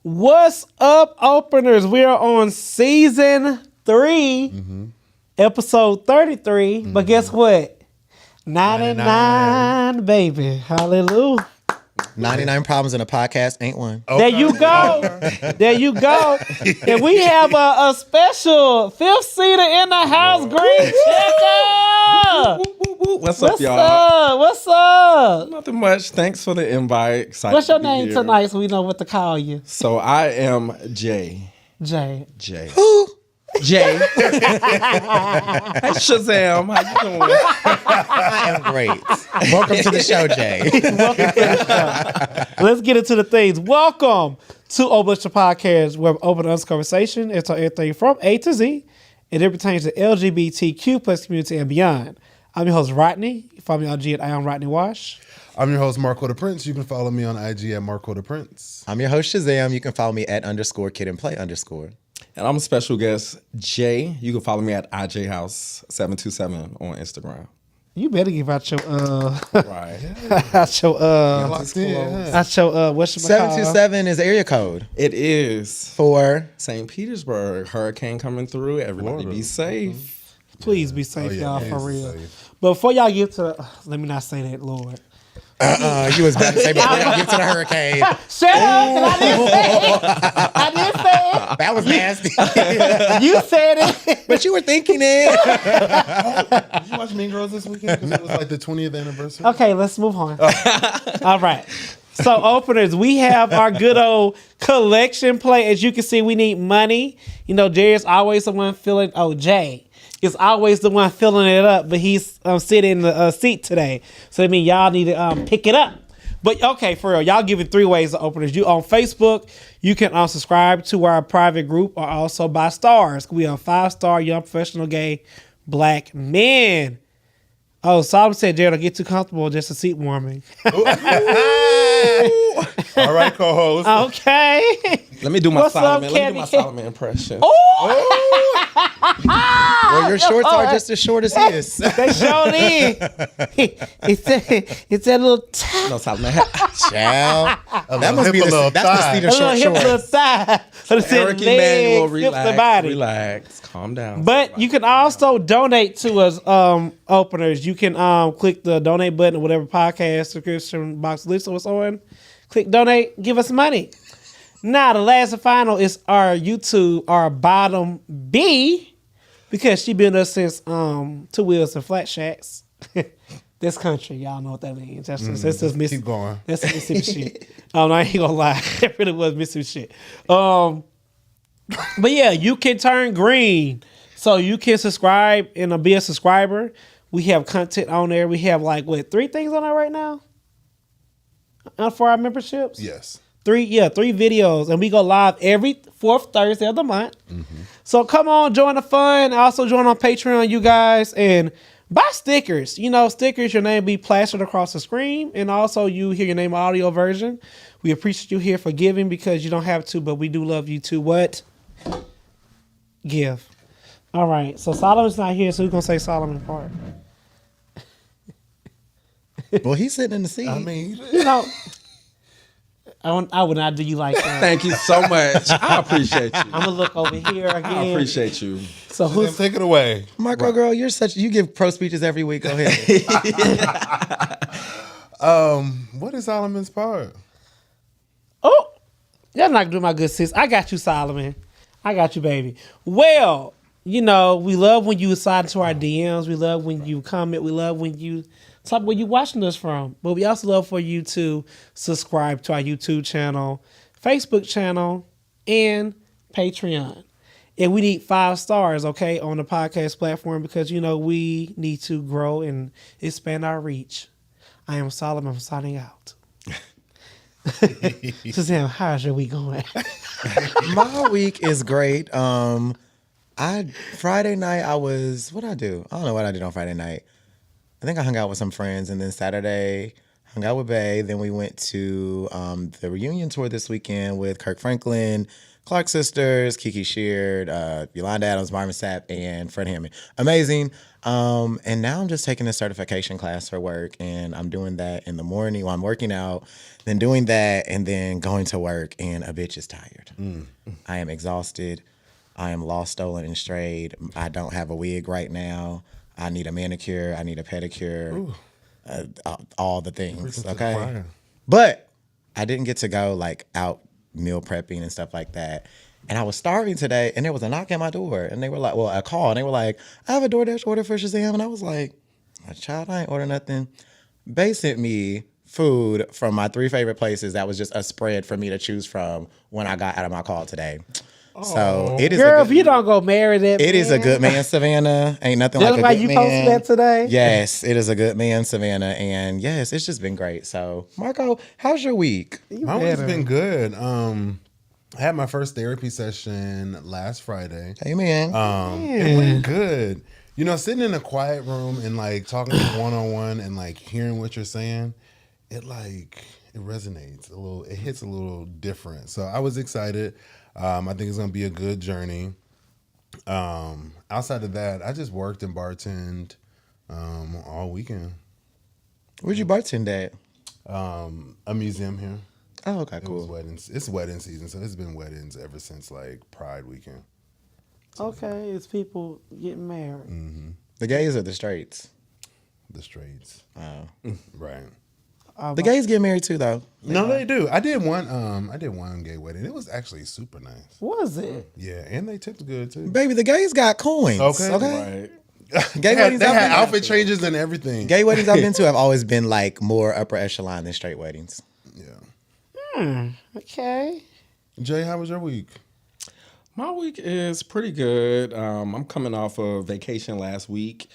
What's up, openers? We are on season 3, episode 33. But guess what? 99, baby. Hallelujah. 99 problems in a podcast ain't one. There you go. There you go. And we have a special fifth seater in the house, Green Checker. What's up, y'all? What's up? Nothing much. Thanks for the invite. Excited What's your to be name here. tonight so we know what to call you? So I am Jay. Jay. Who? Jay. Hey, Shazam. How you doing? I am great. Welcome to the show, Jay. Let's get into the things. Welcome to openrelationshippodcast, where we open an honest conversation and talk everything from A to Z, and it pertains to LGBTQ plus community and beyond. I'm your host, Rodney. You follow me on IG at I am Rodney Wash. I'm your host, Marco DePrence. You can follow me on IG at Marco DePrence. I'm your host, Shazam. You can follow me at _kid and play_. And I'm a special guest, Jay. You can follow me at IJHouse727 on Instagram. You better give out your Right. what's your 727 is area code It is for St. Petersburg. Hurricane coming through. Everybody be safe. Please be safe, y'all, for please real. safe. But before y'all get to, let me not say that, Lord. you was about to say before y'all get to the hurricane. Shut up, 'cause I didn't say it. I didn't say it. That was nasty. You said it. But you were thinking it. Did you watch Mean Girls this weekend? Because it was like the 20th anniversary. Okay, let's move on. All right. So, openers, we have our good old collection plate. As you can see, we need money. You know, Jerry's always the one filling. Oh, Jay is always the one filling it up, but he's sitting in the seat today. So, I mean, y'all need to pick it up. But, okay, for real, y'all giving 3 ways to openers. You on Facebook, you can subscribe to our private group or also buy stars. We are 5-star young professional gay black men. Oh, Solomon said Jared will get too comfortable, just a seat warming. All right, co-host. Okay. Let me do my What's up, Solomon. Let me do Candy my Cat? Solomon impression. Well, your shorts are just as short as his. They showed in. It's that little No, Solomon. Child. That little must hip, be a little that's the thigh. Cedar a little short hip, little shorts. thigh. So it's Eric legs, Emmanuel, hips, the body. relax. Calm down. But you can also donate to us, openers. You can click the donate button or whatever podcast subscription box list was on. Click donate, give us money. Now, the last and final is our YouTube, our bottom B, because she been with us since 2 Wheels and Flat Shacks. This country, y'all know what that means. That's just Mississippi. Keep going. That's some Mississippi shit. I ain't gonna lie. It really was Mississippi shit. But yeah, you can turn green. So you can subscribe and be a subscriber. We have content on there. We have 3 things on there right now? For our memberships? Yes. 3 videos. And we go live every 4th Thursday of the month. So come on, join the fun. Also join on Patreon, you guys. And buy stickers. You know, stickers, your name be plastered across the screen. And also you hear your name audio version. We appreciate you here for giving because you don't have to, but we do love you to what? Give. All right. So Solomon's not here, so who's going to say Solomon part? Well, he's sitting in the seat. I mean, You know, I would not do you like that. Thank you so much. I appreciate you. I'm going to look over here again. I appreciate you. So who's... take it away. Marco, girl, you give pro speeches every week. Go ahead. What is Solomon's part? Oh, you're not doing my good sis. I got you, Solomon. I got you, baby. Well, you know, we love when you slide into our DMs. We love when you comment. We love when you talk where you watching us from. But we also love for you to subscribe to our YouTube channel, Facebook channel, and Patreon. And we need 5 stars, okay, on the podcast platform because, you know, we need to grow and expand our reach. I am Solomon. I'm signing out. Shazam, how's your week going? My week is great. Friday night what I do? I don't know what I did on Friday night. I think I hung out with some friends, and then Saturday hung out with Bae. Then we went to the reunion tour this weekend with Kirk Franklin, Clark sisters, Kiki Sheard, Yolanda Adams, Marvin Sapp, and Fred Hammond. Amazing. And now I'm just taking a certification class for work, and I'm doing that in the morning while I'm working out, then doing that, and then going to work, and a bitch is tired. I am exhausted. I am lost, stolen, and strayed. I don't have a wig right now. I need a manicure. I need a pedicure. All the things, okay? But I didn't get to go like out meal prepping and stuff like that. And I was starving today, and there was a knock at my door, and they were like, well, a call, and they were like, I have a DoorDash order for Shazam. And I was like, child, I ain't order nothing. They sent me food from my 3 favorite places that was just a spread for me to choose from when I got out of my call today. So it is girl, if you don't go marry that it is a good man, Savannah. Ain't nothing That's like a why good you man. posted that today? Yes, it is a good man, Savannah. And yes, it's just been great. So, Marco, how's your week? My week's been good. I had my first therapy session last Friday. Amen. It went good. You know, sitting in a quiet room and like talking one-on-one and like hearing what you're saying, it resonates a little. It hits a little different. So I was excited. I think it's gonna be a good journey. Outside of that, I just worked and bartended all weekend. Where'd you bartend at? A museum here. Oh, okay, It cool. was weddings. It's wedding season, so it's been weddings ever since like Pride weekend. Okay, it's people getting married. The gays or the straights? The Streetz. Oh. Right. The gays get married too, though. No, they do. I did one gay wedding. It was actually super nice. Was it? Yeah, and they tipped good too. Baby, the gays got coins. Okay. Right. Gay weddings They I've had been outfit changes and everything. Gay weddings I've been to have always been like more upper echelon than straight weddings. Yeah. Okay. Jay, how was your week? My week is pretty good. I'm coming off of vacation last week.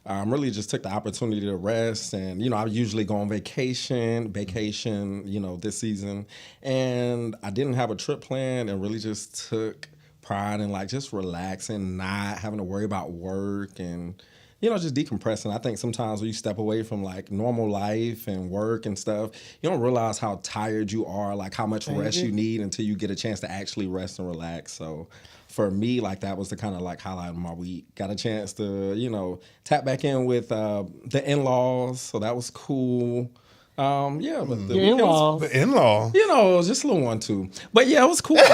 Really just took the opportunity to rest, and I usually go on vacation, this season, and I didn't have a trip planned, and really just took pride in like just relaxing, not having to worry about work, and just decompressing. I think sometimes when you step away from like normal life and work and stuff, you don't realize how tired you are, like how much rest you need until you get a chance to actually rest and relax. So for me, like that was the kind of like highlight of my week. Got a chance to, tap back in with the in-laws, so that was cool. But the Your in-laws. The in-law. it was just a little one too. But yeah, it was cool. We're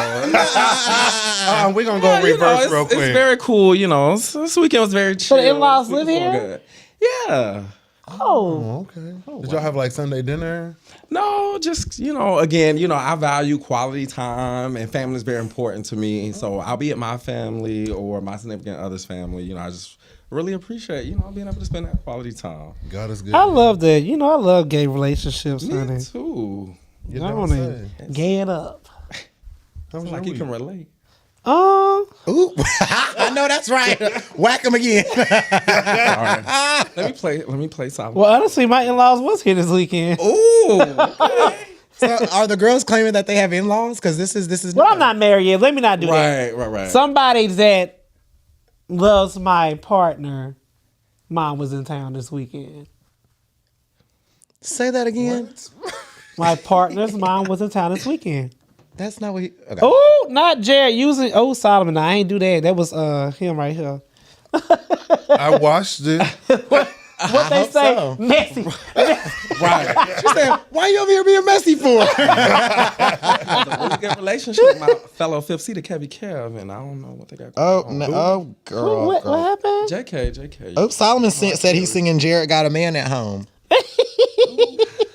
gonna go reverse real quick. It's very cool, this weekend was very chill. So the in-laws This live weekend here? was good. Yeah. Oh. Okay. Did y'all have like Sunday dinner? No, just, again, I value quality time, and family is very important to me. So I'll be at my family or my significant other's family. I just really appreciate, being able to spend that quality time. God is good. I love that. I love gay relationships, Me honey. too. You I don't want to say. gay it up. How was Like your you week? can relate. Ooh, I know that's right. Whack him again. Sorry. Let me play Solomon. Well, honestly, my in-laws was here this weekend. Ooh. Okay. So are the girls claiming that they have in-laws? Because this is. Well, I'm not married yet. Let me not do that. Right. Somebody that loves my partner, mom was in town this weekend. Say that again. My partner's mom was in town this weekend. That's not what. Okay. Oh, not Jared using. Oh, Solomon. I ain't do that. That was him right here. I watched it. What they hope say? so. Messy. Right. She said, "Why you over here being messy for?" I have a really good relationship with my fellow fifth seater, Kev, and I don't know what they got going on. Girl. What happened? JK. Oh, Solomon said he's singing "Jared Got a Man at Home."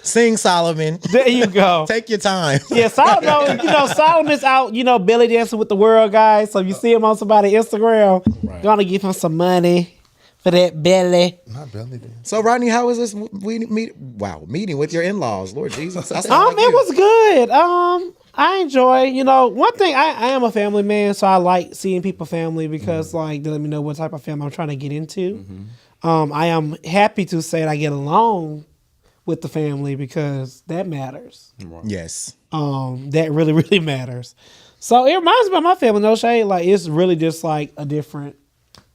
Sing, Solomon. There you go. Take your time. Yeah, Solomon, Solomon's out, belly dancing with the world, guys. So if you see him on somebody's Instagram, gonna give him some money for that belly. Not belly dance. So, Rodney, how was this meeting with your in-laws? Lord Jesus. I sound like It you. was good. I enjoy, one thing, I am a family man, so I like seeing people family because they let me know what type of family I'm trying to get into. I am happy to say that I get along with the family because that matters. Yes. That really, really matters. So it reminds me of my family, no shade. Like it's really just like a different,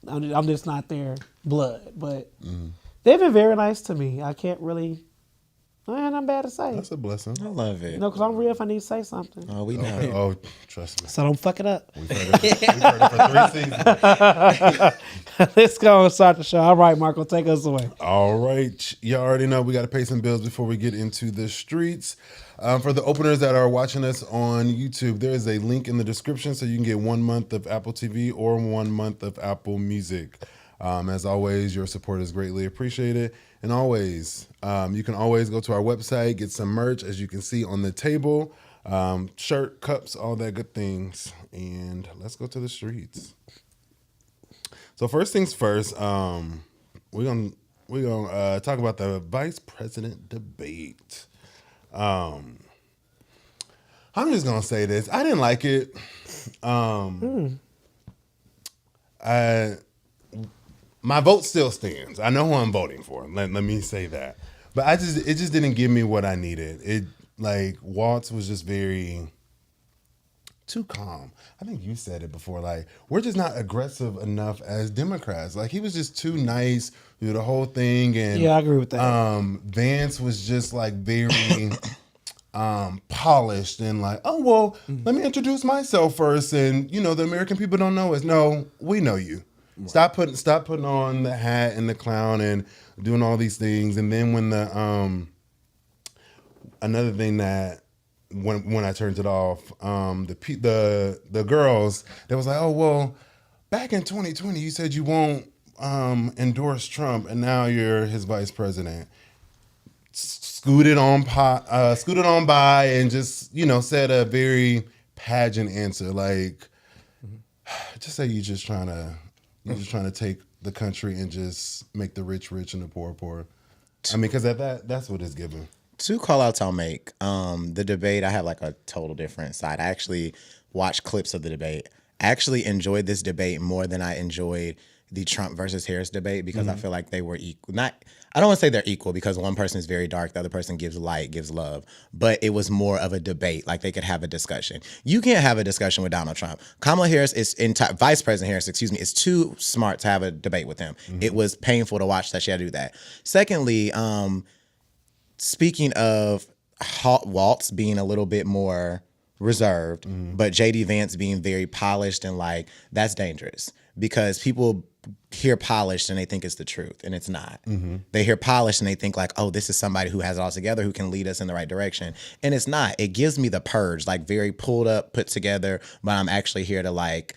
I'm just not their blood, but they've been very nice to me. I can't really I ain't nothing bad to say. That's a blessing. I love it. Because I'm real if I need to say something. Oh, we know. Okay. Oh, trust me. So don't fuck it up. We've heard it for 3 seasons. Let's go and start the show. All right, Marco, take us away. All right. You already know we got to pay some bills before we get into the streets. For the openers that are watching us on YouTube, there is a link in the description so you can get 1 month of Apple TV or 1 month of Apple Music. As always, your support is greatly appreciated. And always, you can always go to our website, get some merch, as you can see on the table. Shirt, cups, all that good things. And let's go to the streets. So first things first, we're gonna talk about the vice president debate. I'm just gonna say this. I didn't like it. My vote still stands. I know who I'm voting for. Let me say that. But it just didn't give me what I needed. It like Waltz was just very too calm. I think you said it before. Like, we're just not aggressive enough as Democrats. Like, he was just too nice through the whole thing. And yeah, I agree with that. Vance was just like very polished and like, oh well, let me introduce myself first. And the American people don't know us. No, we know you. Right. Stop putting on the hat and the clown and doing all these things. And then when the another thing that when I turned it off, the girls, they was like, oh well, back in 2020 you said you won't endorse Trump, and now you're his vice president. Scooted on by and just said a very pageant answer, like just say you're just trying to take the country and just make the rich rich and the poor poor. I mean, because that's what it's given. 2 call outs I'll make. The debate, I have like a total different side. I actually watched clips of the debate. I actually enjoyed this debate more than I enjoyed the Trump versus Harris debate because I feel like they were equal. I don't want to say they're equal because one person is very dark, the other person gives light, gives love. But it was more of a debate. Like they could have a discussion. You can't have a discussion with Donald Trump. Kamala Harris Vice President Harris, is too smart to have a debate with him. It was painful to watch that she had to do that. Secondly, speaking of Waltz being a little bit more reserved, but JD Vance being very polished and like, that's dangerous because people hear polished and they think it's the truth, and it's not. They hear polished and they think like, oh, this is somebody who has it all together, who can lead us in the right direction. And it's not. It gives me the purge, like very pulled up, put together, but I'm actually here to like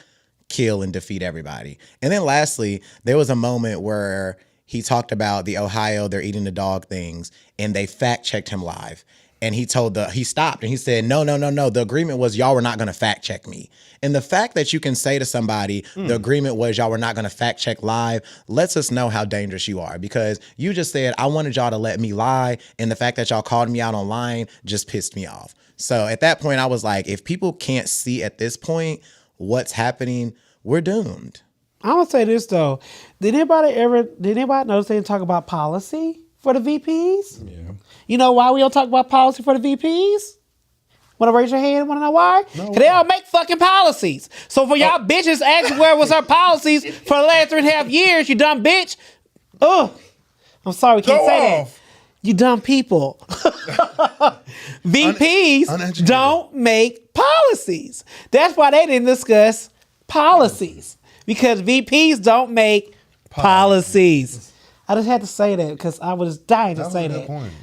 kill and defeat everybody. And then lastly, there was a moment where he talked about the Ohio, they're eating the dog things, and they fact checked him live. And he stopped and he said, no. The agreement was y'all were not going to fact check me. And the fact that you can say to somebody, the agreement was y'all were not going to fact check live, lets us know how dangerous you are. Because you just said, I wanted y'all to let me lie. And the fact that y'all called me out online just pissed me off. So at that point, I was like, if people can't see at this point what's happening, we're doomed. I'm going to say this, though. Did anybody notice they didn't talk about policy for the VPs? Yeah. You know why we don't talk about policy for the VPs? Want to raise your hand? Want to know why? Because they don't make fucking policies. So for y'all bitches asking where was our policies for the last 3.5 years, you dumb bitch. Oh, I'm sorry, we can't say that. You dumb people. VPs don't make policies. That's why they didn't discuss policies. Because VPs don't make policies. I just had to say that because I was dying to say that. Point.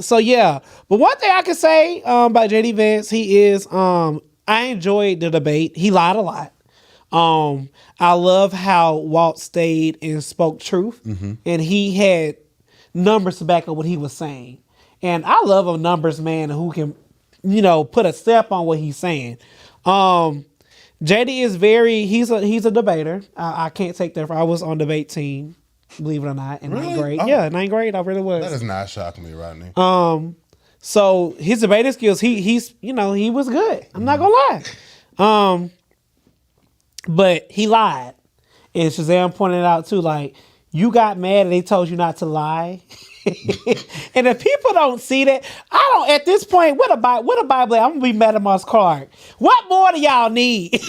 So yeah, but one thing I can say about JD Vance, he is I enjoyed the debate. He lied a lot. I love how Walt stayed and spoke truth, and he had numbers to back up what he was saying. And I love a numbers man who can, put a step on what he's saying. JD is he's a debater. I can't take that. I was on debate team, believe it or not, in ninth grade. Yeah, in ninth grade, I really was. That does not shock me, Rodney. So his debating skills, he was good. I'm not gonna lie. But he lied, and Shazam pointed out too, like, you got mad and they told you not to lie. And if people don't see that, I don't. At this point, what a Bible! I'm gonna be mad at Moss Clark. What more do y'all need?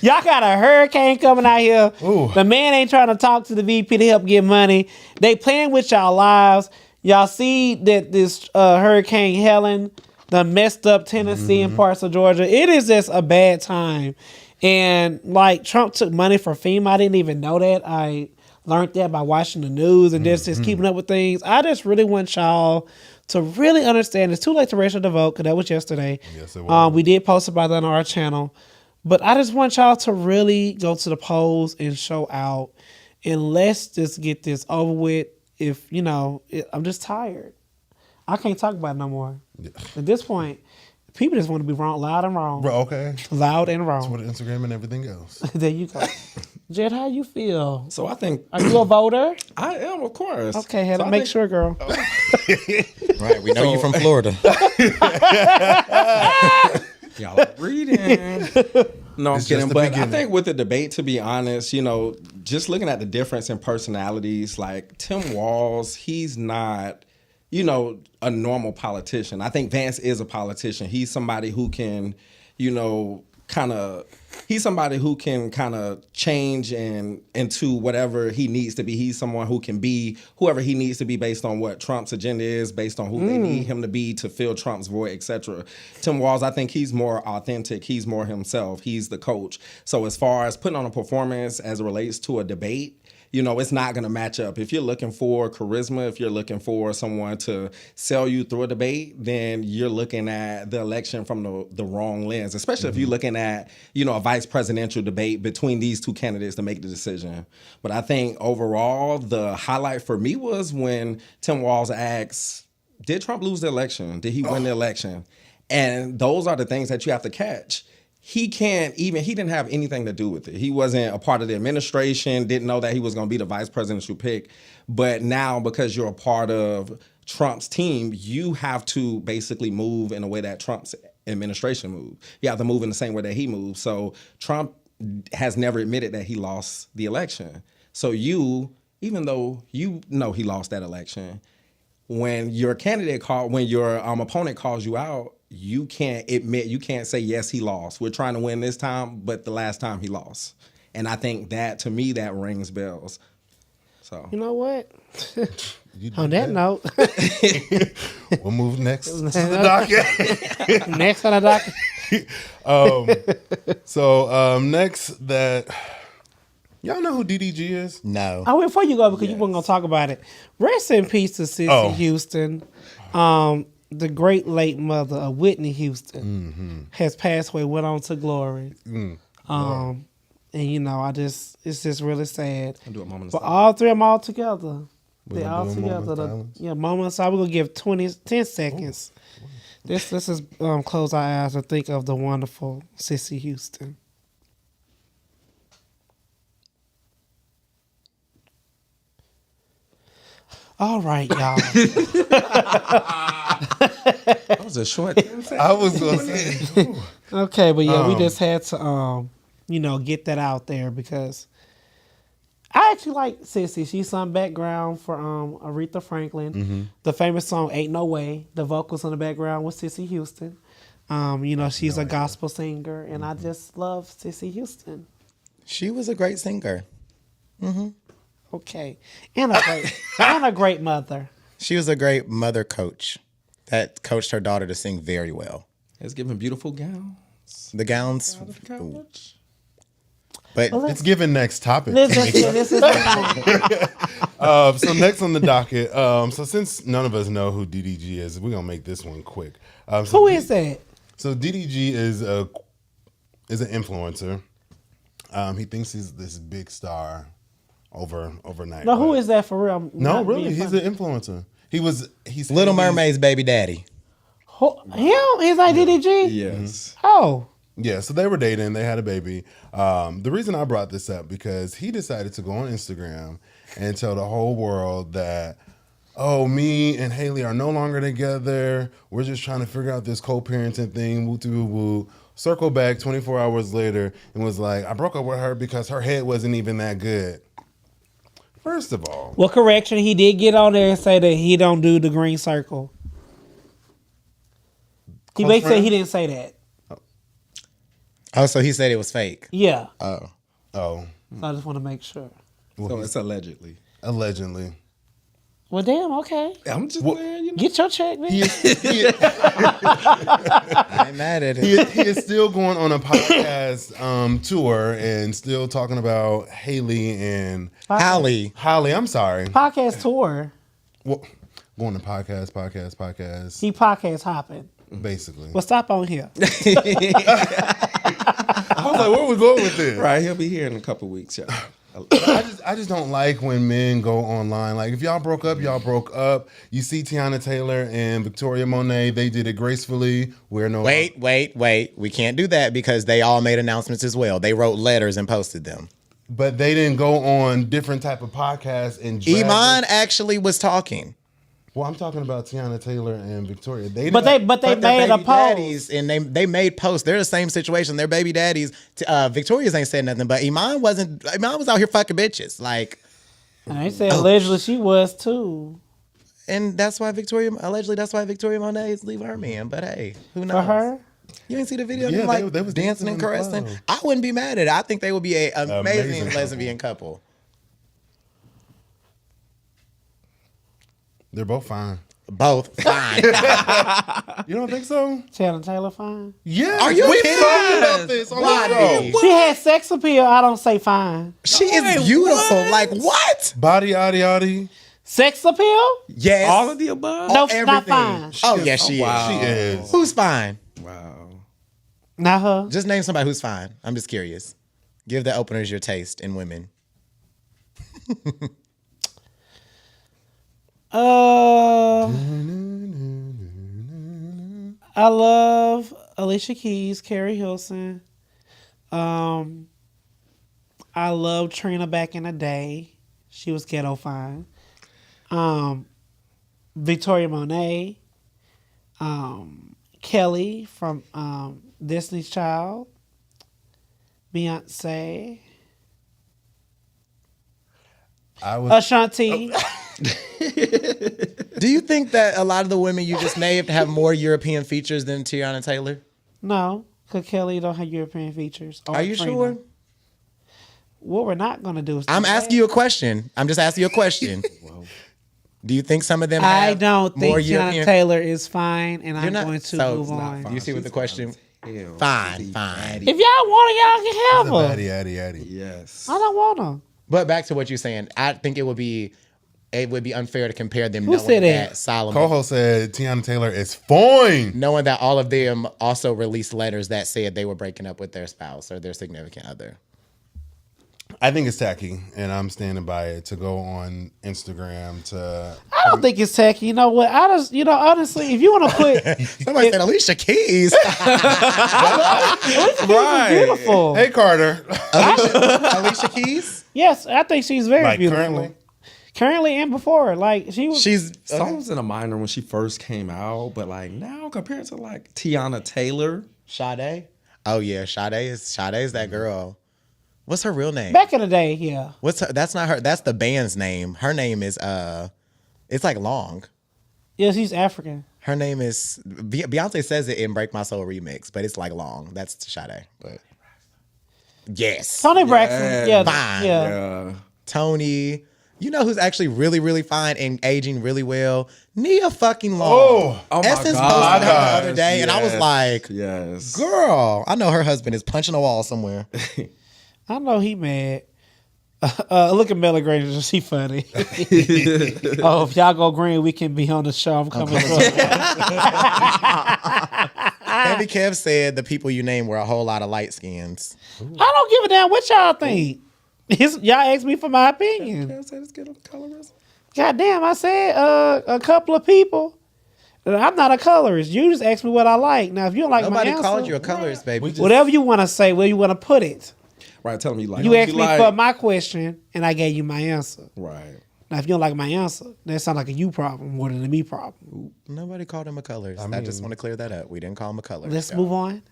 Y'all got a hurricane coming out here. Ooh. The man ain't trying to talk to the VP to help get money. They playing with y'all lives. Y'all see that this Hurricane Helen done messed up Tennessee and parts of Georgia. It is just a bad time. And like Trump took money from FEMA. I didn't even know that. I learned that by watching the news and just keeping up with things. I just really want y'all to really understand. It's too late to register to vote because that was yesterday. Yes, it was. We did post about that on our channel. But I just want y'all to really go to the polls and show out. And let's just get this over with. If, I'm just tired. I can't talk about it no more. Yeah. At this point, people just want to be wrong, loud and wrong. Bro, okay. Loud and wrong. Twitter, Instagram, and everything else. There you go. Jed, how you feel? So I think... Are you a voter? I am, of course. Okay, had to make sure, girl. Right, we know you from Florida. Y'all are reading. No, I'm It's kidding. just the But I beginning. think with the debate, to be honest, just looking at the difference in personalities, like Tim Walz, he's not, a normal politician. I think Vance is a politician. He's somebody who can, he's somebody who can kind of change into whatever he needs to be. He's someone who can be whoever he needs to be based on what Trump's agenda is, based on who they need him to be to fill Trump's void, etc. Tim Walz, I think he's more authentic. He's more himself. He's the coach. So as far as putting on a performance as it relates to a debate, it's not going to match up. If you're looking for charisma, if you're looking for someone to sell you through a debate, then you're looking at the election from the wrong lens, especially if you're looking at, a vice presidential debate between these two candidates to make the decision. But I think overall, the highlight for me was when Tim Walz asked, did Trump lose the election? Did he win the election? And those are the things that you have to catch. He didn't have anything to do with it. He wasn't a part of the administration, didn't know that he was going to be the vice presidential pick. But now, because you're a part of Trump's team, you have to basically move in a way that Trump's administration moved. You have to move in the same way that he moved. So Trump has never admitted that he lost the election. So even though he lost that election, when your opponent calls you out, you can't say, yes, he lost. We're trying to win this time, but the last time he lost. And I think that, to me, that rings bells. So you know what? On that note, we'll move next to the docket. Next on the docket. Next that... Y'all know who DDG is? No. Before you go, because you weren't going to talk about it, rest in peace to Cissy Houston. The great late mother of Whitney Houston has passed away, went on to glory. And it's just really sad. I'll do a moment of But silence. all three of them all together. They gonna all do a together. moment of silence? Moment of silence. We're gonna give 10 seconds. This is close our eyes and think of the wonderful Cissy Houston. All right, y'all. That was a short. I was going to say... Okay, but we just had to, get that out there because I actually like Cissy. She's some background for Aretha Franklin. The famous song "Ain't No Way." The vocals in the background was Cissy Houston. She's a gospel singer, and I just love Cissy Houston. She was a great singer. Okay, and a great mother. She was a great mother coach that coached her daughter to sing very well. It's giving beautiful gowns. The gowns, Out of the couch. but It's given next topic. This is So next on the docket, so since none of us know who DDG is, we're going to make this one quick. Who is that? So DDG is an influencer. He thinks he's this big star overnight. No, who is that for real? No, Not really, being he's funny. an influencer. He's Little Mermaid's baby daddy. Him? He's like DDG? Yes. Oh. Yeah, so they were dating. They had a baby. The reason I brought this up because he decided to go on Instagram and tell the whole world that, me and Haley are no longer together. We're just trying to figure out this co-parenting thing. Woo woo woo. Circle back 24 hours later and was like, I broke up with her because her head wasn't even that good. First of all, Well, correction, he did get on there and say that he don't do the green circle. He basically said he didn't say that. Oh, so he said it was fake. Yeah. Oh. So I just want to make sure. So it's allegedly. Allegedly. Well, damn, okay. I'm just saying, you know. Get your check, man. I ain't mad at it. He is still going on a podcast tour and still talking about Haley and Holly. I'm sorry. Podcast tour. Well, going to podcast. He podcast hopping. Basically. Well, stop on here. I was like, where we going with this? Right, he'll be here in a couple weeks, yeah. I just don't like when men go online. Like, if y'all broke up, y'all broke up. You see Tiana Taylor and Victoria Monet, they did it gracefully. Wait. We can't do that because they all made announcements as well. They wrote letters and posted them. But they didn't go on different type of podcasts and drag Iman it. actually was talking. Well, I'm talking about Tiana Taylor and Victoria. They But they made a Baby post. daddies, and they made posts. They're the same situation. Their baby daddies. Victoria's ain't said nothing, but Iman wasn't. Iman was out here fucking bitches. Like, And they said allegedly she was too. and that's why Victoria Monet is leaving her man. But hey, who knows? For her? You didn't see the video? Yeah, of them, they was dancing and dancing in the caressing. club. I wouldn't be mad at it. I think they would be an amazing Amazing lesbian couple. They're both fine. Both fine. You don't think so? Tiana Taylor fine. Yeah. Are you we kidding? talked about this on the Rodney. show. She had sex appeal. I don't say fine. She is beautiful. Like what? Body, yaddy. Sex appeal? Yes. All of the above? No, everything. not fine. Oh yeah, she wow. She is. is. Who's fine? Wow. Not her. Just name somebody who's fine. I'm just curious. Give the openers your taste in women. I love Alicia Keys, Carrie Hilson. I love Trina back in the day. She was ghetto fine. Victoria Monet. Kelly from Destiny's Child. Beyonce. Ashanti. Do you think that a lot of the women you just named have more European features than Tiana Taylor? No, because Kelly don't have European features. Or Are you Trina. sure? What we're not going to do is... I'm asking you a question. I'm just asking you a question. Do you think some of them I have don't think more Tiana European? Taylor is fine, and I'm not- going to so move it's not on. fine. You see what the question? Ew. Fine. If y'all want her, y'all can have her. Yaddy. Yes. I don't want her. But back to what you're saying, I think it would be unfair to compare them. Who knowing said that that? Solomon, Coho said Tiana Taylor is fine. knowing that all of them also released letters that said they were breaking up with their spouse or their significant other. I think it's tacky, and I'm standing by it to go on Instagram to. I don't think it's tacky. You know what? Honestly, if you want to put... Somebody said Alicia Keys. Right. beautiful. Hey, Carter. Alicia Keys. Yes, I think she's very Like beautiful. currently? Currently and before. Like, she was... She's Some was in a minor when she first came out, but like now compared to like Tiana Taylor, Sade. Oh yeah, Sade is that girl. What's her real name? Back in the day, yeah. What's her? That's not her. That's the band's name. Her name is it's like long. Yeah, she's African. Her name is Beyonce says it in Break My Soul remix, but it's like long. That's Sade. But yes, Tony Braxton. Yeah. Fine. Yeah. Tony. You know who's actually really, really fine and aging really well? Nia fucking Long. Oh my Essence God. posted her the other day, and I was like, yes, girl, I know her husband is punching a wall somewhere. I know he mad. Look at Melly Granger. She funny. Oh, if y'all go green, we can be on the show. I'm coming. Heavy Kev said the people you named were a whole lot of light skins. I don't give a damn what y'all think. Y'all asked me for my opinion. God damn, I said a couple of people. I'm not a colorist. You just asked me what I like. Now, if you don't like Nobody my answer, called you a colorist, baby. whatever you want to say, where you want to put it. right. Tell me like You asked me like, for my question, and I gave you my answer. right. Now, if you don't like my answer, that sounds like a you problem more than a me problem. Nobody called him a colorist. I just want to clear that up. We didn't call him a colorist. Let's move on.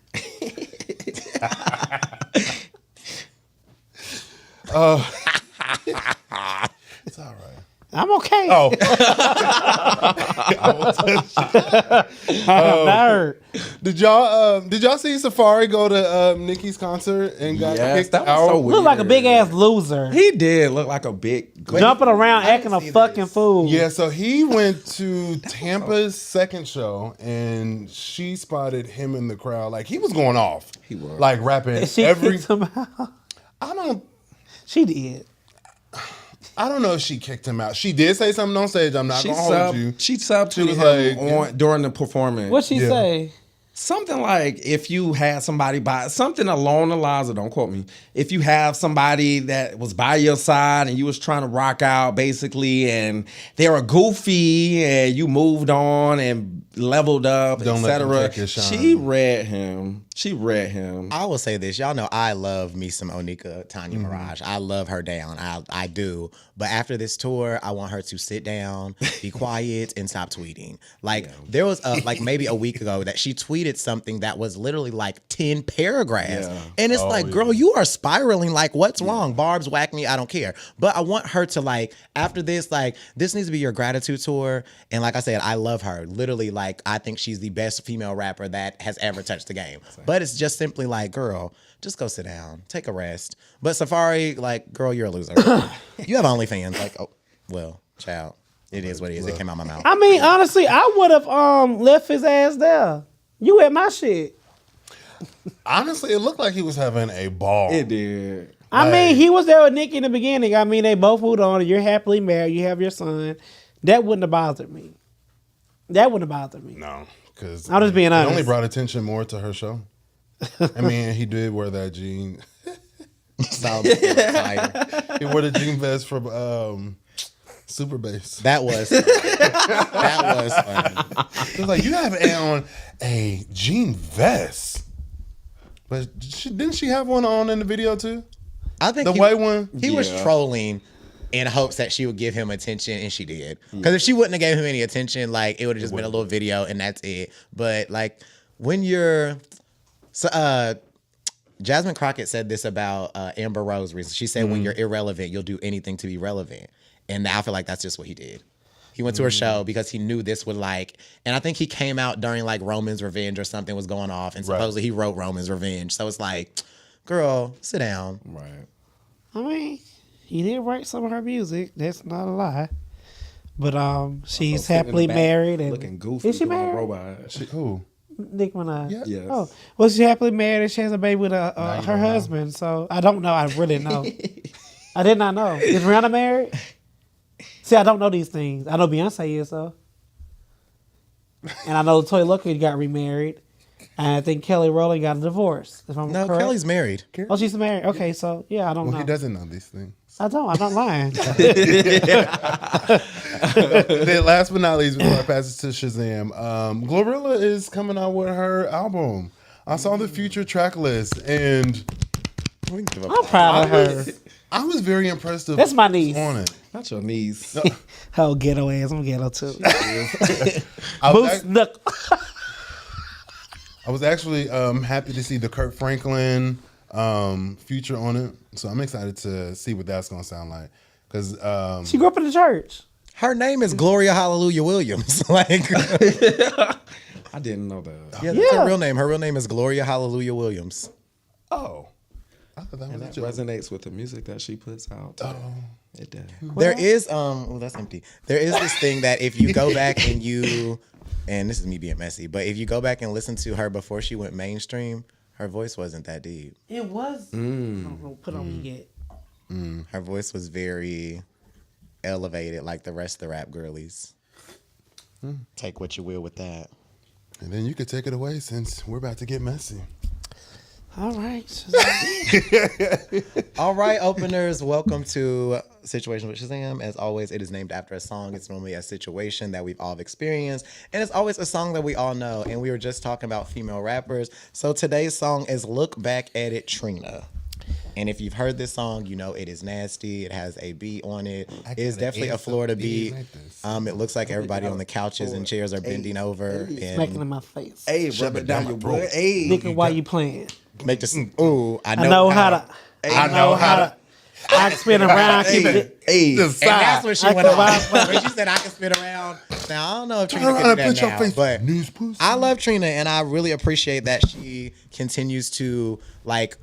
It's all right. I'm okay. Oh. I will touch you. Nerd. Did y'all see Safari go to Nicki's concert and got kicked that was out? so weird. Look like a big ass loser. He did look like a big. Jumping around, acting a fucking fool. Yeah, so he went to Tampa's second show and she spotted him in the crowd. Like, he was going off. He was. Like, rapping And she kicked him out. She did. I don't know if she kicked him out. She did say something on stage. I'm not going to hold you. She subbed to was him during the performance. What'd she say? Something like, if you had somebody something along the lines of, don't quote me, if you have somebody that was by your side and you was trying to rock out basically and they were goofy and you moved on and leveled up, etc. She read him. I will say this. Y'all know I love me some Onika Tanya Mirage. I love her down. I do. But after this tour, I want her to sit down, be quiet, and stop tweeting. Like, there was like maybe a week ago that she tweeted something that was literally like 10 paragraphs. Yeah. And it's girl, you are spiraling. Like, what's wrong? Barb's whack me. I don't care. But I want her to, like, after this, like, this needs to be your gratitude tour. And like I said, I love her. Literally, like, I think she's the best female rapper that has ever touched the game. But it's just simply like, girl, just go sit down, take a rest. But Safari, like, girl, you're a loser. You have OnlyFans. Like, oh, well, child, it is what it is. It came out my mouth. I mean, honestly, I would have left his ass there. You at my shit. Honestly, it looked like he was having a ball. It did. I mean, he was there with Nicki in the beginning. I mean, they both moved on. You're happily married. You have your son. That wouldn't have bothered me. No, because I'm just being honest. It only brought attention more to her show. I mean, he did wear that jean. He wore the jean vest from Super Bass. That was funny. It was like, you have on a jean vest. But didn't she have one on in the video too? I think the white one. He was trolling in hopes that she would give him attention, and she did. Because if she wouldn't have gave him any attention, like, it would have just been a little video and that's it. But like, when you're Jasmine Crockett said this about Amber Rose recently. She said, when you're irrelevant, you'll do anything to be relevant. And I feel like that's just what he did. He went to her show because he knew this would, like, and I think he came out during like Roman's Revenge or something was going off, and supposedly he wrote Roman's Revenge. So it's like, girl, sit down. Right. I mean, he did write some of her music. That's not a lie. But she's happily married and looking goofy. Is she married? Robot. Who? Nicki Minaj. Yeah. Yes. Oh, well, she's happily married and she has a baby with her husband. So I don't know. I really know. I did not know. Is Rihanna married? See, I don't know these things. I know Beyonce is though, and I know Toya Luckett got remarried, and I think Kelly Rowland got a divorce. If I'm correct. Kelly's married. Oh, she's married. Okay, so yeah, I don't know. He doesn't know these things. I'm not lying. Then last but not least, before I pass it to Shazam, Glorilla is coming out with her album. I saw the future track list, and I'm proud of her. I was very impressed. That's my niece. On it. Not your niece. Oh, ghetto ass. I'm ghetto too. I was actually happy to see the Kirk Franklin feature on it. So I'm excited to see what that's going to sound like. Because she grew up in the church. Her name is Gloria Hallelujah Williams. Like, I didn't know that. yeah, that's her real name. Her real name is Gloria Hallelujah Williams. Oh. that resonates with the music that she puts out. Oh. It does. There is that's empty. There is this thing that if you go back and this is me being messy, but if you go back and listen to her before she went mainstream, her voice wasn't that deep. It was. Put on yet. Her voice was very elevated, like the rest of the rap girlies. Take what you will with that. And then you could take it away since we're about to get messy. All right. All right, openers, welcome to Situation with Shazam. As always, it is named after a song. It's normally a situation that we've all experienced, and it's always a song that we all know. And we were just talking about female rappers. So today's song is Look Back at It, Trina. And if you've heard this song, you know it is nasty. It has a beat on it. It is definitely a Florida beat. It looks like everybody on the couches and chairs are bending over. Smacking in my face. Hey, rub it down your butt. Hey. Nigga, why you playing? Make this, ooh, I know how to. I can spin around. Keep it. Hey, Just And that's when she I went can on. vibe. When she said I can spin around. Now I don't know if Turn Trina around can and do put that your now, face. but News pussy. I love Trina, and I really appreciate that she continues to like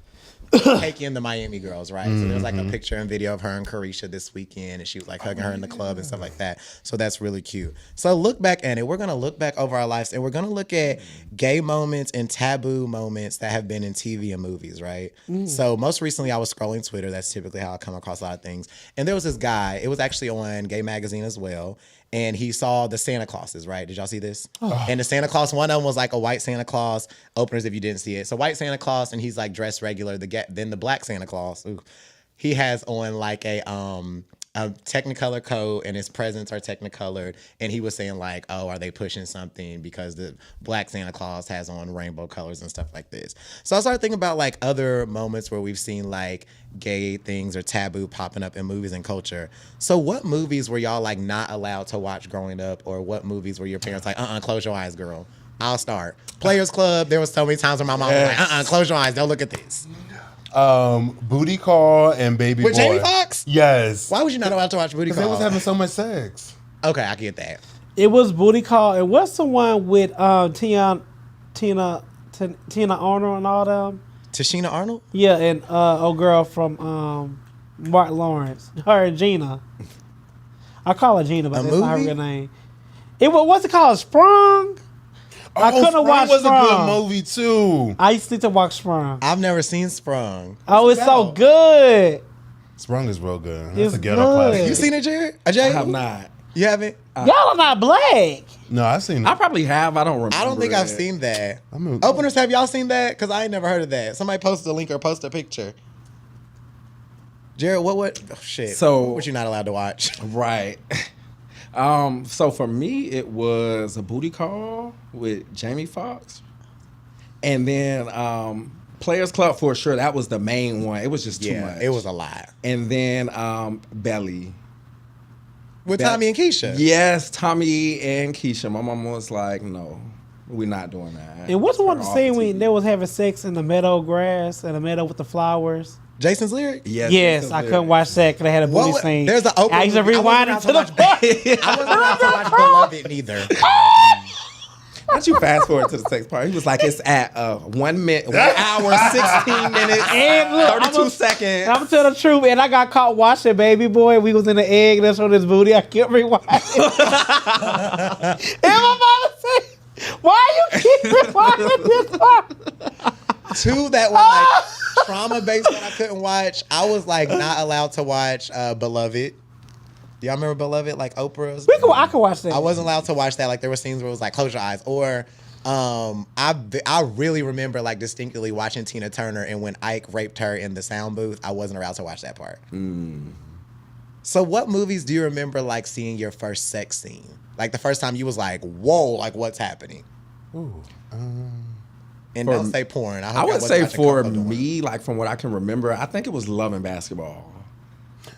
take in the Miami girls, right? So there's like a picture and video of her and Carisha this weekend, and she was like hugging her in the club and stuff like that. So that's really cute. So look back at it. We're gonna look back over our lives, and we're gonna look at gay moments and taboo moments that have been in TV and movies, right? So most recently, I was scrolling Twitter. That's typically how I come across a lot of things. And there was this guy. It was actually on Gay Magazine as well. And he saw the Santa Clauses, right? Did y'all see this? And the Santa Claus, one of them was like a white Santa Claus. Openers, if you didn't see it. So white Santa Claus, and he's like dressed regular. Then the black Santa Claus, he has on like a Technicolor coat, and his presents are Technicolored. And he was saying like, oh, are they pushing something because the black Santa Claus has on rainbow colors and stuff like this. So I started thinking about like other moments where we've seen like gay things or taboo popping up in movies and culture. So what movies were y'all like not allowed to watch growing up, or what movies were your parents like, close your eyes, girl? I'll start. Players Club, there was so many times where my mom was like, close your eyes, don't look at this. Booty Call and Baby With Boy. Jamie Foxx? Yes. Why was you not allowed to watch Booty Because Call? they was having so much sex. Okay, I get that. It was Booty Call. And what's the one with Tina Arnold and all them? Tashina Arnold? Yeah, and old girl from Mark Lawrence. Her and Gina. I call her Gina, but A that's not her movie? real name. What's it called? Sprung? I couldn't Sprung watch was Sprung. a good movie too. I used to watch Sprung. I've never seen Sprung. Oh, it's so good. Sprung is real good. That's It's a ghetto good. classic. You seen it, Jared? I Jay? have not. You haven't? Y'all are not black. No, I seen it. I probably have. I don't remember. I don't think it. I've seen that. I mean- Openers, have y'all seen that? Because I ain't never heard of that. Somebody post a link or post a picture. Jared, what? Oh, shit. So- what you not allowed to watch? Right. So for me, it was a Booty Call with Jamie Foxx, and then Players Club for sure. That was the main one. It was just too much. it was a lot. And then Belly. With Tommy and Keisha. Yes, Tommy and Keisha. My mom was like, "No, we're not doing that." And what's the one Turn off scene the when TV. they was having sex in the meadow grass and the meadow with the flowers? Jason's lyric? Yes, I couldn't watch that because they had a booty What? scene. There's an open. I used to rewind it to the part. I wasn't allowed to watch Beloved neither. Why don't you fast forward to the sex part? He was like, "It's at 1 minute, 1 hour, 16 minutes, And look, 32 seconds." I'm gonna tell the truth, and I got caught watching Baby Boy. We was in the egg, that's on his booty. I kept rewinding. And my mama said, "Why you keep rewinding this part?" Two that were like trauma based that I couldn't watch. I was like not allowed to watch Beloved. Y'all remember Beloved? Like Oprah's? I can watch that. I wasn't allowed to watch that. Like there were scenes where it was like close your eyes. Or I really remember like distinctly watching Tina Turner, and when Ike raped her in the sound booth, I wasn't allowed to watch that part. So what movies do you remember like seeing your first sex scene? Like the first time you was like, whoa, like what's happening? Ooh, And don't say porn. I would say for me, like from what I can remember, I think it was Love and Basketball.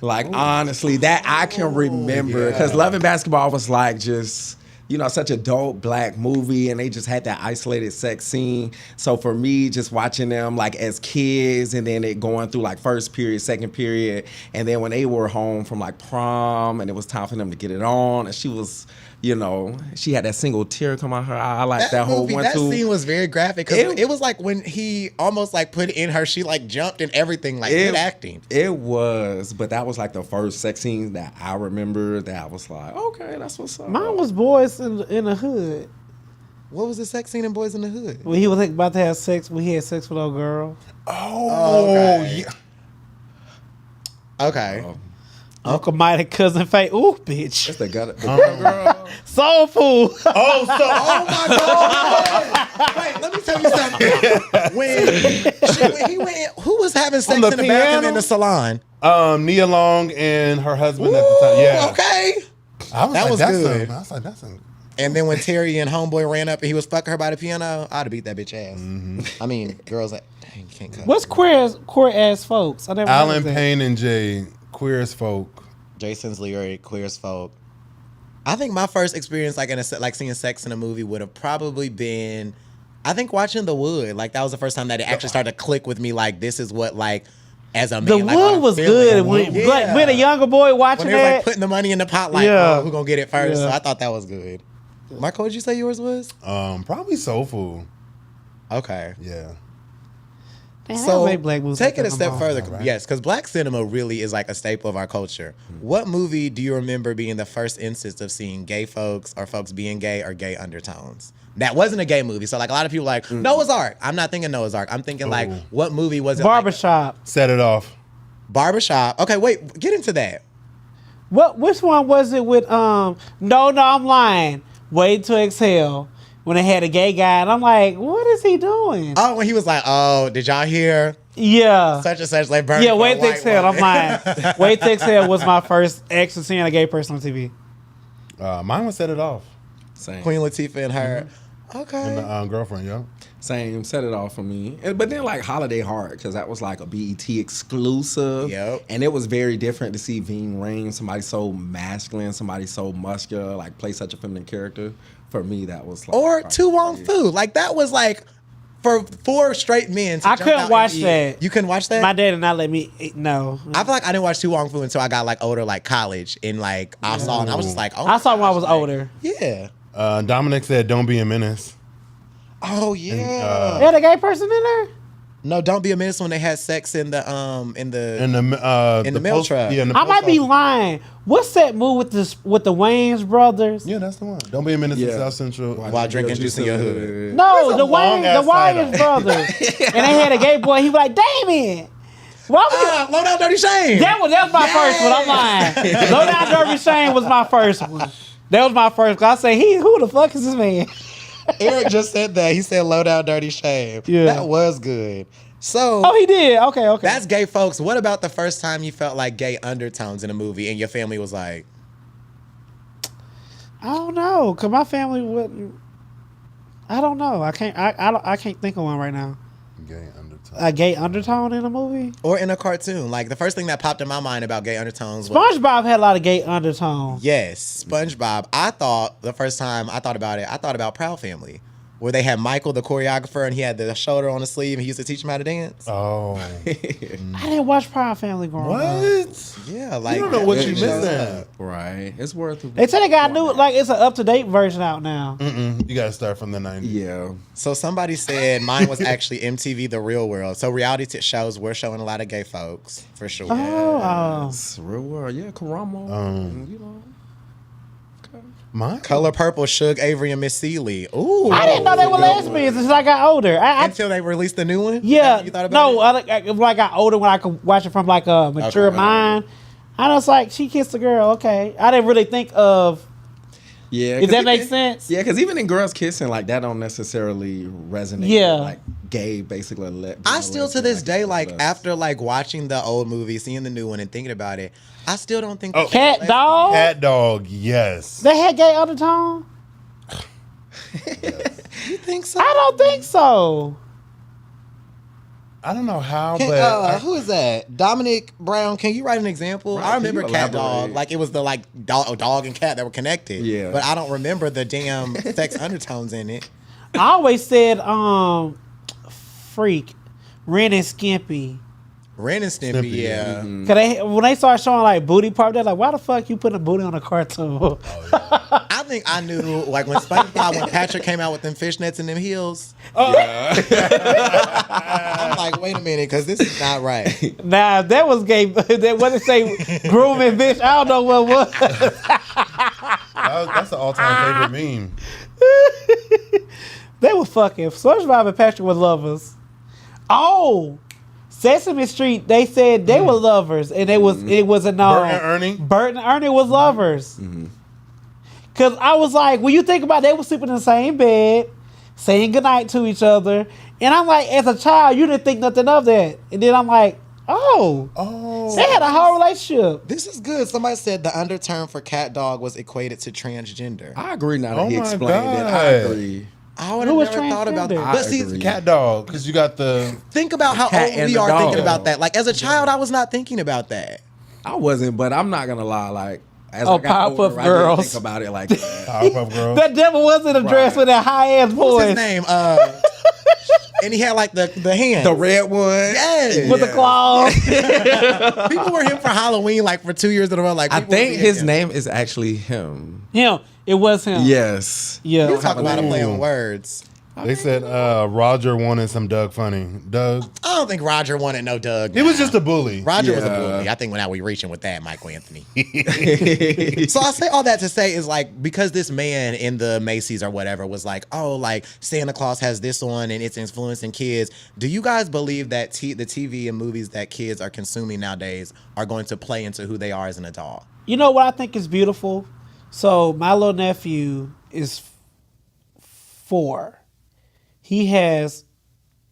Like honestly, that I can remember because Love and Basketball was like just, you know, such a dope black movie, and they just had that isolated sex scene. So for me, just watching them like as kids, and then it going through like first period, second period, and then when they were home from like prom, and it was time for them to get it on, and she was, you know, she had that single tear come out her eye. I like that whole movie, one that too. scene was very graphic because it was like when he almost like put it in her, she like jumped and everything, like good acting. It was, but that was like the first sex scene that I remember that I was like, okay, that's what's up. Mine was Boys in the Hood. What was the sex scene in Boys in the Hood? When he was like, about to have sex, when he had sex with a girl. Okay. yeah. Okay. Uncle Mike and Cousin Faye. Ooh, bitch. That's the girl. Soul Food. Oh my God! Wait, let me tell you something. When he went, who was having sex in the the bathroom piano? in the salon? Nia Long and her husband at the time. Yeah. Okay. I was That like, was that's good. I was like, that's a. And then when Terry and Homeboy ran up and he was fucking her by the piano, I'd have beat that bitch ass. I mean, girls like, dang, you can't cut. What's queer ass folks? I never heard Alan of that. Payne and Jay, Queer as Folk. Jason's lyric, Queer as Folk. I think my first experience like seeing sex in a movie would have probably been, I think watching The Wood. Like that was the first time that it actually started to click with me. Like this is what like as a man. The like, wood I'm was feeling good. it. When, Yeah. like, when a younger boy watching When they was that. like putting the money in the pot, like, Yeah. oh, who gonna get it first? Yeah. So I thought that was good. Michael, what'd you say yours was? Probably Soul Food. Okay. Yeah. Man, they So don't make black movies take like it a that step no more. further, Right. yes, because black cinema really is like a staple of our culture. What movie do you remember being the first instance of seeing gay folks or folks being gay or gay undertones? That wasn't a gay movie. So like a lot of people like Noah's Ark. I'm not thinking Noah's Ark. I'm thinking like what movie was it? Like, Barbershop. Set It Off. Barbershop. Okay, wait, get into that. Which one was it with no, I'm lying. Wait to Exhale. When they had a gay guy, and I'm like, what is he doing? Oh, when he was like, oh, did y'all hear Yeah. such and such like burn? Yeah, for a Wait to white Exhale. woman? I'm lying. Wait to Exhale was my first actually seeing a gay person on TV. Mine was Set It Off. Same. Queen Latifah and her. Okay. And the girlfriend, yo. Same. Set It Off for me. But then like Holiday Heart, because that was like a BET exclusive. Yep. And it was very different to see Ving Rhames, somebody so masculine, somebody so muscular, like play such a feminine character. For me, that was like. Or Tu Wong Fu. Like that was like for 4 straight men. To I jump couldn't out and watch eat. that. You couldn't watch that? My dad did not let me. No. I feel like I didn't watch Tu Wong Fu until I got like older, like college, and like I saw, and I was just like, oh, I saw when I was like, older. Yeah. Dominic said, "Don't be a menace." Oh yeah. They had a gay person in there? No, don't be a menace when they had sex in the In the mail truck. Yeah, in the I might post be office. lying. What's that movie with the Wayans brothers? Yeah, that's the one. Don't be a menace in Yeah. South Central. while drinking juice in your hood. No, the long-ass Wayans title. brothers. And they had a gay boy. He was like, Damien. Why would Low Down Dirty Shame. that was my first one. I'm lying. Low Down Dirty Shame was my first one. That was my first. I say, who the fuck is this man? Eric just said that. He said Low Down Dirty Shame. Yeah. That was good. So Oh, he did. Okay. that's gay folks. What about the first time you felt like gay undertones in a movie and your family was like, I don't know, cause my family wouldn't. I don't know. I can't think of one right now. Gay undertone. A gay undertone in a movie. or in a cartoon? Like the first thing that popped in my mind about gay undertones was SpongeBob had a lot of gay undertones. yes, SpongeBob. I thought the first time I thought about it, I thought about Proud Family, where they had Michael, the choreographer, and he had the shoulder on the sleeve, and he used to teach him how to dance. Oh, I didn't watch Proud Family growing up. what? Yeah, like You don't know what you shows missing. up. Right. It's worth it. They said they got new, like it's an up to date version out now. You gotta start from the 90s. Yeah. So somebody said mine was actually MTV The Real World. So reality shows were showing a lot of gay folks for sure. Oh, It's real world. Yeah, Karamo. And, you know. Okay. Mine? Color Purple, Suge Avery, and Miss Celie. Ooh. I didn't know they were lesbians until I got older. Until they released the new one? Yeah, You thought about it? when I got older, when I could watch it from like a mature Okay. mind, I was like, she kissed a girl. Okay, I didn't really think of. Yeah. If 'cause that even- makes sense. Yeah, because even in girls kissing, like that don't necessarily resonate. Yeah. With, like gay, basically. I still to this day, like after like watching the old movie, seeing the new one, and thinking about it, I still don't think. Cat dog. Cat dog, yes. They had gay undertone. You think so? I don't think so. I don't know how, Can, but who is that? Dominic Brown. Can you write an example? Right, I remember can you Cat Dog. elaborate? Like it was the like dog and cat that were connected. Yeah. But I don't remember the damn sex undertones in it. I always said, freak, Ren and Skimpy. Ren and Stimpy, Stimpy, yeah. Cause when they start showing like booty part, they're like, why the fuck you putting a booty on a cartoon? I think I knew like when SpongeBob, when Patrick came out with them fishnets and them heels. I'm like, wait a minute, because this is not right. Nah, that was gay. That wasn't say grooming bitch. I don't know what was. that's the all-time favorite meme. They were fucking. SpongeBob and Patrick were lovers. Oh, Sesame Street. They said they were lovers, and it wasn't known. Bert and Ernie? Bert and Ernie was lovers. Cause I was like, when you think about it, they were sleeping in the same bed, saying goodnight to each other, and I'm like, as a child, you didn't think nothing of that, and then I'm like, oh, they had a whole relationship. This is good. Somebody said the underterm for cat dog was equated to transgender. I agree now that Oh he my explained it. I God. agree. I would Who have was never thought about that. transgender? But see, agree. Cat dog, because you got the... think about how cat old and we the are dog. thinking about that. Like as a child, I was not thinking about that. I wasn't, but I'm not gonna lie. Like as Oh, I got Powerpuff older, I Girls. didn't think about it like that. Powerpuff Girls. That devil wasn't addressed Right. with that high ass What's his voice. name? And he had like the hand. The red one. Yes. With the claws. People were him for Halloween like for 2 years in a row. Like I people think would be his him. name is actually him. Him. It was him. Yes. Yeah. You talk about him Ooh. playing words. They said Roger wanted some Doug Funny. Doug. I don't think Roger wanted no Doug. He was just a bully. Roger was a Yeah. bully. I think now we reaching with that, Michael Anthony. So I say all that to say is like, because this man in the Macy's or whatever was like, oh, like Santa Claus has this on and it's influencing kids. Do you guys believe that the TV and movies that kids are consuming nowadays are going to play into who they are as an adult? You know what I think is beautiful? So my little nephew is 4. He has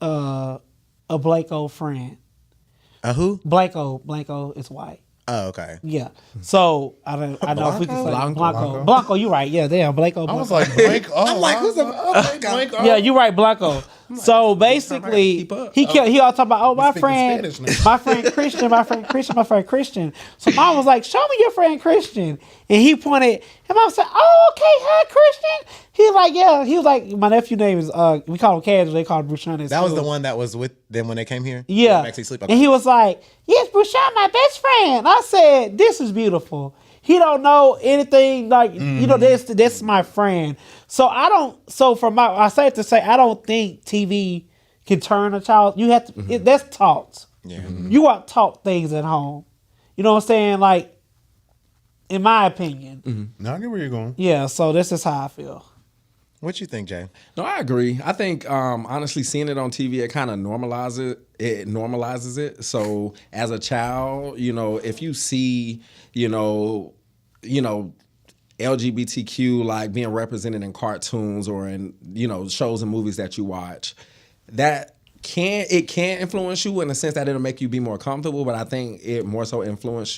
a Blanco friend. A who? Blanco is white. Oh, okay. Yeah. So I know if we can say Blanco. You right. Yeah, damn Blanco. I was like, Blank. Oh, I'm like, who's a Blank? yeah, you're right, Blanco. So basically, he all talking about, oh, my friend Christian. So mom was like, show me your friend Christian, and he pointed, and mom said, oh, okay, hi, Christian. He was like, yeah. He was like, my nephew name is we call him Casual. They call him Brushan. That was the one that was with them when they came here? Yeah. Actually sleep. And he was like, yes, Brushan, my best friend. I said, this is beautiful. He don't know anything like, you know, this my friend. So I say it to say, I don't think TV can turn a child. You have to, that's taught. Yeah. You are taught things at home. You know what I'm saying? Like, in my opinion. No, I get where you're going. Yeah, so this is how I feel. What you think, Jay? No, I agree. I think honestly, seeing it on TV, it kind of normalizes it. So as a child, you know, if you see, you know, LGBTQ like being represented in cartoons or in, you know, shows and movies that you watch, that can influence you in the sense that it'll make you be more comfortable, but I think it more so influences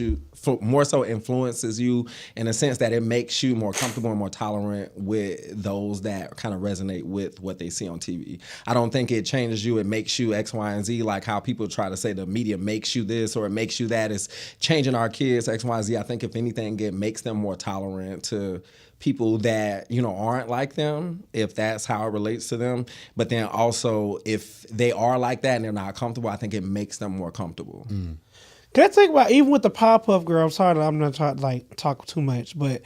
you in the sense that it makes you more comfortable and more tolerant with those that kind of resonate with what they see on TV. I don't think it changes you. It makes you X, Y, and Z, like how people try to say the media makes you this or it makes you that. It's changing our kids X, Y, and Z. I think if anything, it makes them more tolerant to people that, you know, aren't like them, if that's how it relates to them. But then also, if they are like that and they're not comfortable, I think it makes them more comfortable. Can I think about, even with the Powerpuff Girls, sorry, I'm not trying to like talk too much, but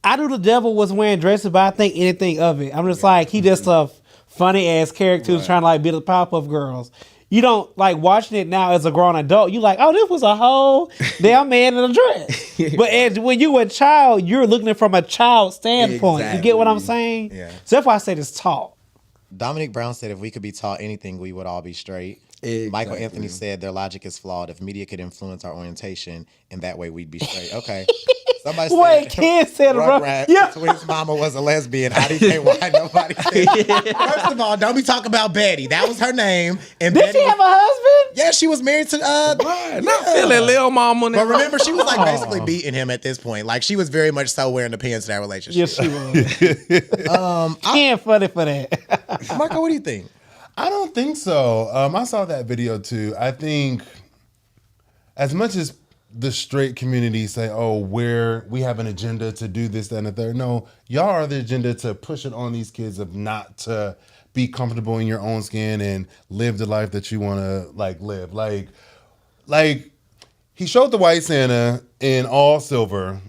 I knew the devil was wearing dresses, but I think anything of it. I'm just like, he just a funny ass character who's trying to like be the Powerpuff Girls. You don't like watching it now as a grown adult. You like, oh, this was a whole damn man in a dress. But when you were a child, you're looking at it from a child standpoint. Exactly. You get what I'm saying? Yeah. So that's why I said it's taught. Dominique Brown said if we could be taught anything, we would all be straight. Exactly. Michael Anthony said their logic is flawed. If media could influence our orientation, in that way we'd be straight. Okay. Somebody Wait, said kid said it wrong. Rugrats, Yeah. Twins' mama was a lesbian. why nobody said. First of all, don't be talking about Betty. That was her name. And Did Betty she have a husband? Yeah, she was married to Not feeling Lil Mama. But remember, she was like basically beating him at this point. Like she was very much so wearing the pants to that relationship. Yes, she was. Can't funny for that. Michael, what do you think? I don't think so. I saw that video too. I think as much as the straight community say, oh, we have an agenda to do this, that, and the third. No, y'all are the agenda to push it on these kids of not to be comfortable in your own skin and live the life that you want to like live. Like he showed the white Santa in all silver.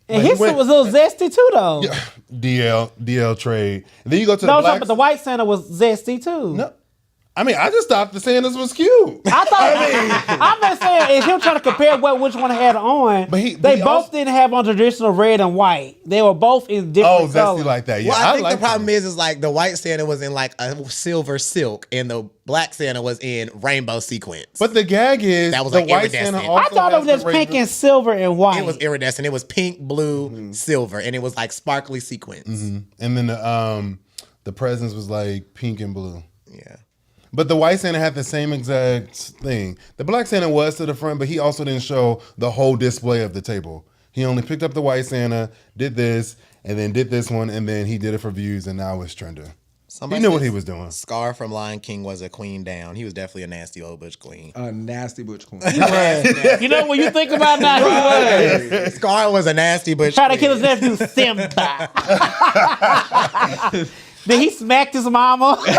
And his suit was a little zesty too, though. Yeah, DL trade. And then you go to the No, black. but the white Santa was zesty too. No. I mean, I just thought the Santas was cute. I thought. I'm not saying is him trying to compare which one had on. But they he both also didn't have on traditional red and white. They were both in different colors. zesty like that. Yeah, Well, I think like the problem that. is like the white Santa was in like a silver silk and the black Santa was in rainbow sequins. But the gag is That was, the like, white iridescent. Santa also I thought it has was just the pink rainbow- and silver and white. It was iridescent. It was pink, blue, silver, and it was like sparkly sequins. And then the presents was like pink and blue. Yeah. But the white Santa had the same exact thing. The black Santa was to the front, but he also didn't show the whole display of the table. He only picked up the white Santa, did this, and then did this one, and then he did it for views, and now it's trending. Somebody He knew said what he was doing. Scar from Lion King was a queen down. He was definitely a nasty old butch queen. A nasty butch queen. You know when you think about it now, he was Scar was a nasty butch trying to queen. kill his nephew Simba. Then he smacked his mama. He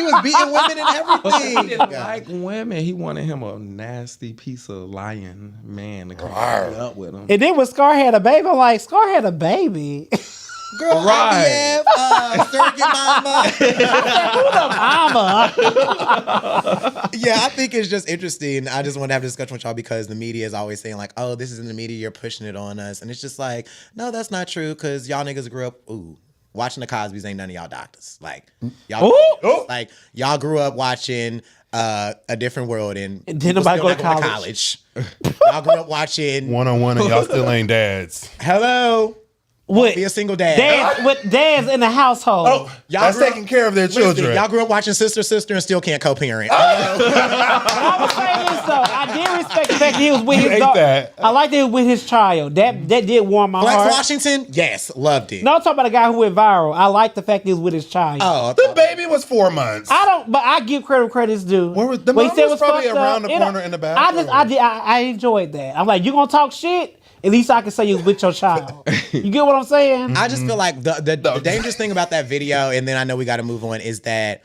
was beating women and everything. He didn't like women. He wanted him a nasty piece of lying man to come up with him. And then when Scar had a baby, I'm like, Scar had a baby. Girl, Right. IVF, surrogate mama. Who the mama? Yeah, I think it's just interesting. I just want to have a discussion with y'all because the media is always saying like, oh, this is in the media, you're pushing it on us. And it's just like, no, that's not true because y'all niggas grew up, watching the Cosbys ain't none of y'all doctors. Like, y'all grew up watching A Different World and didn't nobody go to college. Y'all grew up watching 1-on-1 and y'all still ain't dads. Hello. Be a single dad. With dads in the household. Y'all That's grew up- taking care of their children. Y'all grew up watching Sister and still can't co-parent. I would say this though. I did respect the fact that he was with his ate daughter. that. I liked that he was with his child. That did warm my Flex heart. Washington, yes, loved it. No, I'm talking about a guy who went viral. I like the fact that he was with his child. Oh, The baby was 4 months. But I give credit's due. Where was- the When he mom said was probably fucked around up, the corner in the bathroom. I enjoyed that. I'm like, you gonna talk shit? At least I can say you was with your child. You get what I'm saying? I just feel like the dangerous thing about that video, and then I know we got to move on, is that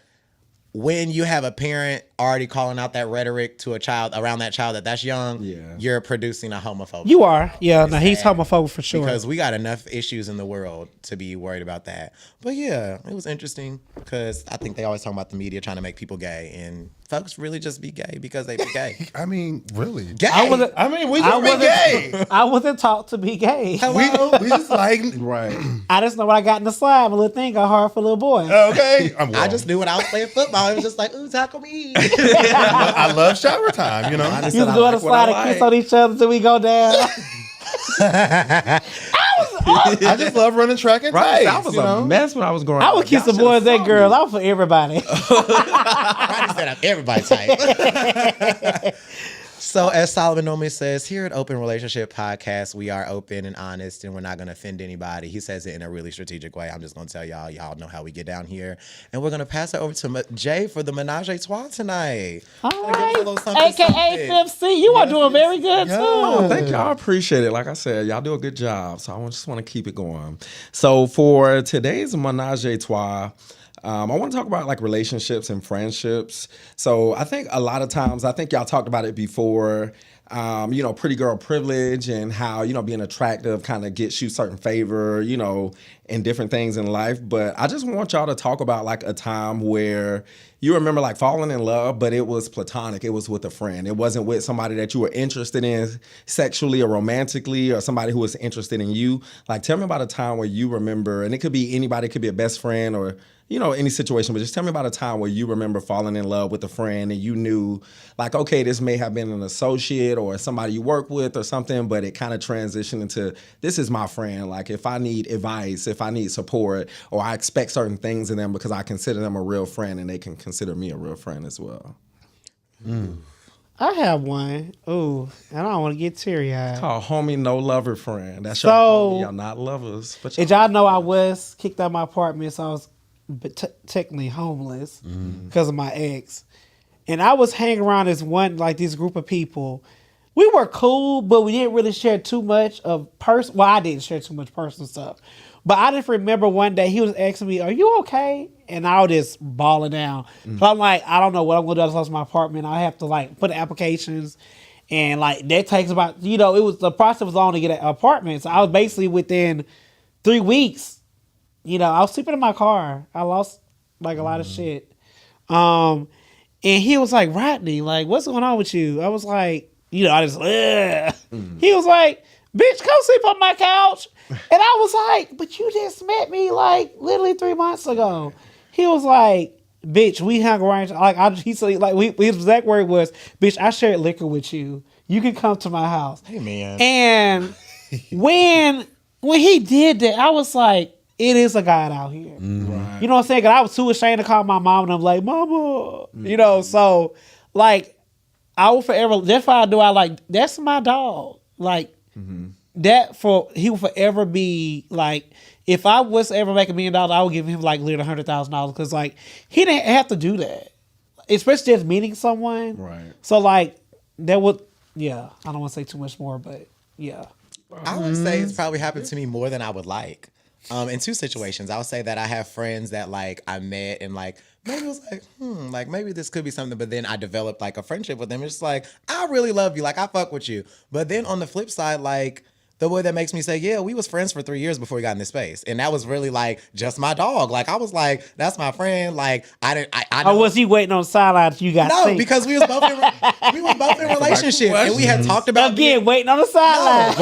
when you have a parent already calling out that rhetoric to a child around that child that's young, you're producing a homophobe. You are. Yeah, no, he's homophobic for sure. Because we got enough issues in the world to be worried about that. But yeah, it was interesting because I think they always talk about the media trying to make people gay, and folks really just be gay because they be gay. I mean, really. Gay. We just be gay. I wasn't taught to be gay. We just like, Right. I just know when I got in the slide, my little thing got hard for little boy. okay. I just knew when I was playing football, it was just like, ooh, tackle me. I love shower time, you know? You was going to slide and kiss on each other until we go down. I just love running track and Right. tights, That was a mess when I was growing I up. would kiss the Y'all boys should've and saw girls. me. I was for everybody. I said everybody type. So as Solomon normally says, here at Open Relationship Podcast, we are open and honest and we're not going to offend anybody. He says it in a really strategic way. I'm just going to tell y'all know how we get down here. And we're going to pass it over to Jay for the Menage a Trois tonight. All right. AKA Fifth C, you are doing very good too. Oh, thank y'all. I appreciate it. Like I said, y'all do a good job. So I just want to keep it going. So for today's Menage a Trois, I want to talk about like relationships and friendships. So I think a lot of times, I think y'all talked about it before, pretty girl privilege and how, being attractive kind of gets you certain favor, and different things in life. But I just want y'all to talk about like a time where you remember like falling in love, but it was platonic. It was with a friend. It wasn't with somebody that you were interested in sexually or romantically or somebody who was interested in you. Like, tell me about a time where you remember, and it could be anybody, it could be a best friend or any situation, but just tell me about a time where you remember falling in love with a friend and you knew, like, okay, this may have been an associate or somebody you work with or something, but it kind of transitioned into, this is my friend. Like, if I need advice, if I need support, or I expect certain things in them because I consider them a real friend and they can consider me a real friend as well. I have one. Ooh, I don't want to get teary-eyed. Called homie, no lover friend. That's So- your homie. Y'all not lovers. But Did y'all know I was kicked out of my apartment, so I was technically homeless because of my ex. And I was hanging around this group of people. We were cool, but we didn't really share too much of well, I didn't share too much personal stuff. But I just remember one day he was asking me, "Are you okay?" And I was just bawling down. So I'm like, I don't know what I'm going to do. I just lost my apartment. I have to like put in applications. And like that takes about, the process was long to get an apartment. So I was basically within 3 weeks. I was sleeping in my car. I lost like a lot of shit. And he was like, Rodney, like, what's going on with you? I was like, I just, He was like, bitch, come sleep on my couch. And I was like, but you just met me like literally 3 months ago. He was like, bitch, we hung around. He said, like, his exact word was, bitch, I shared liquor with you. You can come to my house. Hey, man. And when he did that, I was like, it is a God out here. Right. You know what I'm saying? 'Cause I was too ashamed to call my mom, and I'm like, Mama. So like, I will forever. That's why I do. That's my dog. Like he will forever be like. If I was to ever make $1 million, I would give him like literally $100,000 because like he didn't have to do that, especially just meeting someone. Right. So like that would. Yeah, I don't want to say too much more, but yeah. I would say it's probably happened to me more than I would like. In two situations, I would say that I have friends that like I met and like maybe it was like, like maybe this could be something, but then I developed like a friendship with them. It's just like, I really love you, like I fuck with you. But then on the flip side, like the boy that makes me say, yeah, we was friends for 3 years before we got in this space. And that was really like just my dog. Like I was like, that's my friend. Like I Or was he waiting on the sideline till you got no, sick? because we was both in relationship and we had talked about Again, waiting on the sideline.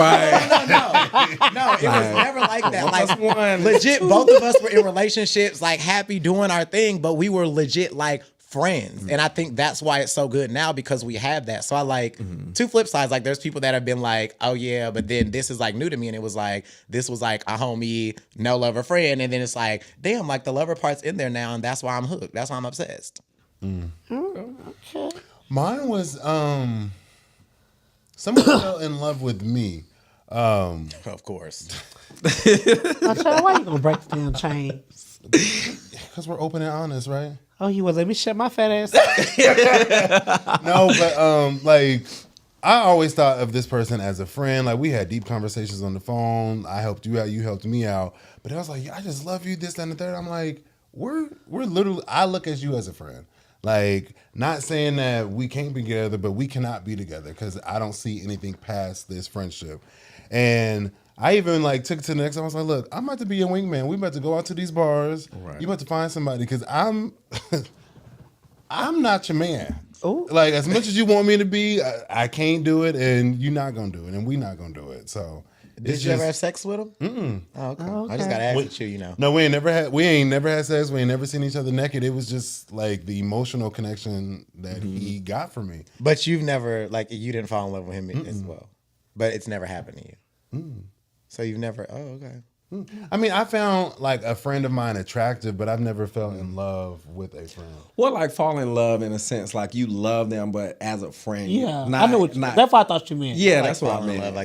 No, it was never like that. Like legit, both of us were in relationships, like happy doing our thing, but we were legit like friends. And I think that's why it's so good now because we have that. So I like two flip sides. Like there's people that have been like, oh yeah, but then this is like new to me. And it was like, this was like a homie, no lover friend. And then it's like, damn, like the lover part's in there now. And that's why I'm hooked. That's why I'm obsessed. Okay. Mine was someone fell in love with me. Of course. Why you gonna break the damn chain? Because we're open and honest, right? Oh, you was let me shut my fat ass up. No, but like I always thought of this person as a friend. Like we had deep conversations on the phone. I helped you out, you helped me out. But I was like, I just love you, this, that, and the third. I'm like, we're literally, I look at you as a friend. Like, not saying that we can't be together, but we cannot be together because I don't see anything past this friendship. And I even like took it to the next time. I was like, look, I'm about to be your wingman. We about to go out to these bars. Right. You about to find somebody because I'm not your man. Ooh. Like, as much as you want me to be, I can't do it, and you're not going to do it, and we're not going to do it. So, Did you ever have sex with him? Mm-mm. Oh, okay. I just got to ask you, No, we ain't never had sex. We ain't never seen each other naked. It was just like the emotional connection that he got from me. But you've never, like, you didn't fall in love with him as well. But it's never happened to you. So you've never, okay. I mean, I found like a friend of mine attractive, but I've never fell in love with a friend. Well, like fall in love in a sense, like you love them, but as a friend. Yeah, I know what that's what I thought you meant. Yeah, like that's what I meant.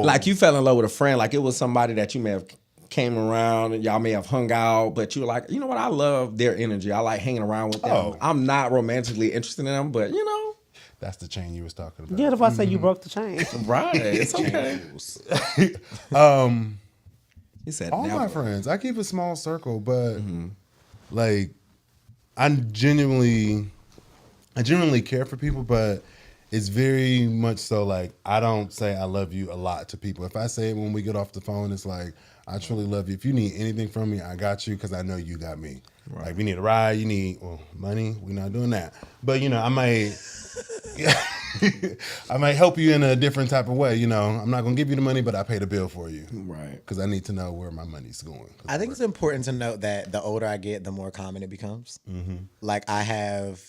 Like you fell in love with a friend, like it was somebody that you may have came around and y'all may have hung out, but you were like, you know what, I love their energy. I like hanging around with them. Oh. I'm not romantically interested in them, but you know. That's the chain you was talking about. Yeah, if I say you broke the chain. Right, it's okay. He said all my friends. I keep a small circle, but like I genuinely care for people, but it's very much so like I don't say I love you a lot to people. If I say it when we get off the phone, it's like I truly love you. If you need anything from me, I got you because I know you got me. Right. Like we need a ride, you need money. We're not doing that, but you know I might. I might help you in a different type of way. You know, I'm not gonna give you the money, but I pay the bill for you, right? Because I need to know where my money's going. I think it's important to note that the older I get, the more common it becomes. Like I have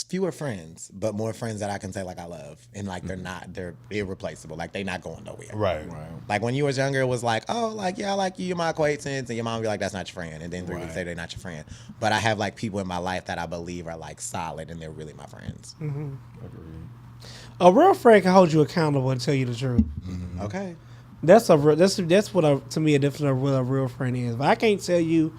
fewer friends, but more friends that I can say like I love, and like they're irreplaceable. Like they not going nowhere. Right. Like when you was younger, it was like, oh, like yeah, I like you, you're my acquaintance, and your mom would be like, that's not your friend, and then 3 weeks later, they're not your friend. But I have like people in my life that I believe are like solid, and they're really my friends. A real friend can hold you accountable and tell you the truth. Okay. That's what to me a difference of what a real friend is. But I can't tell you.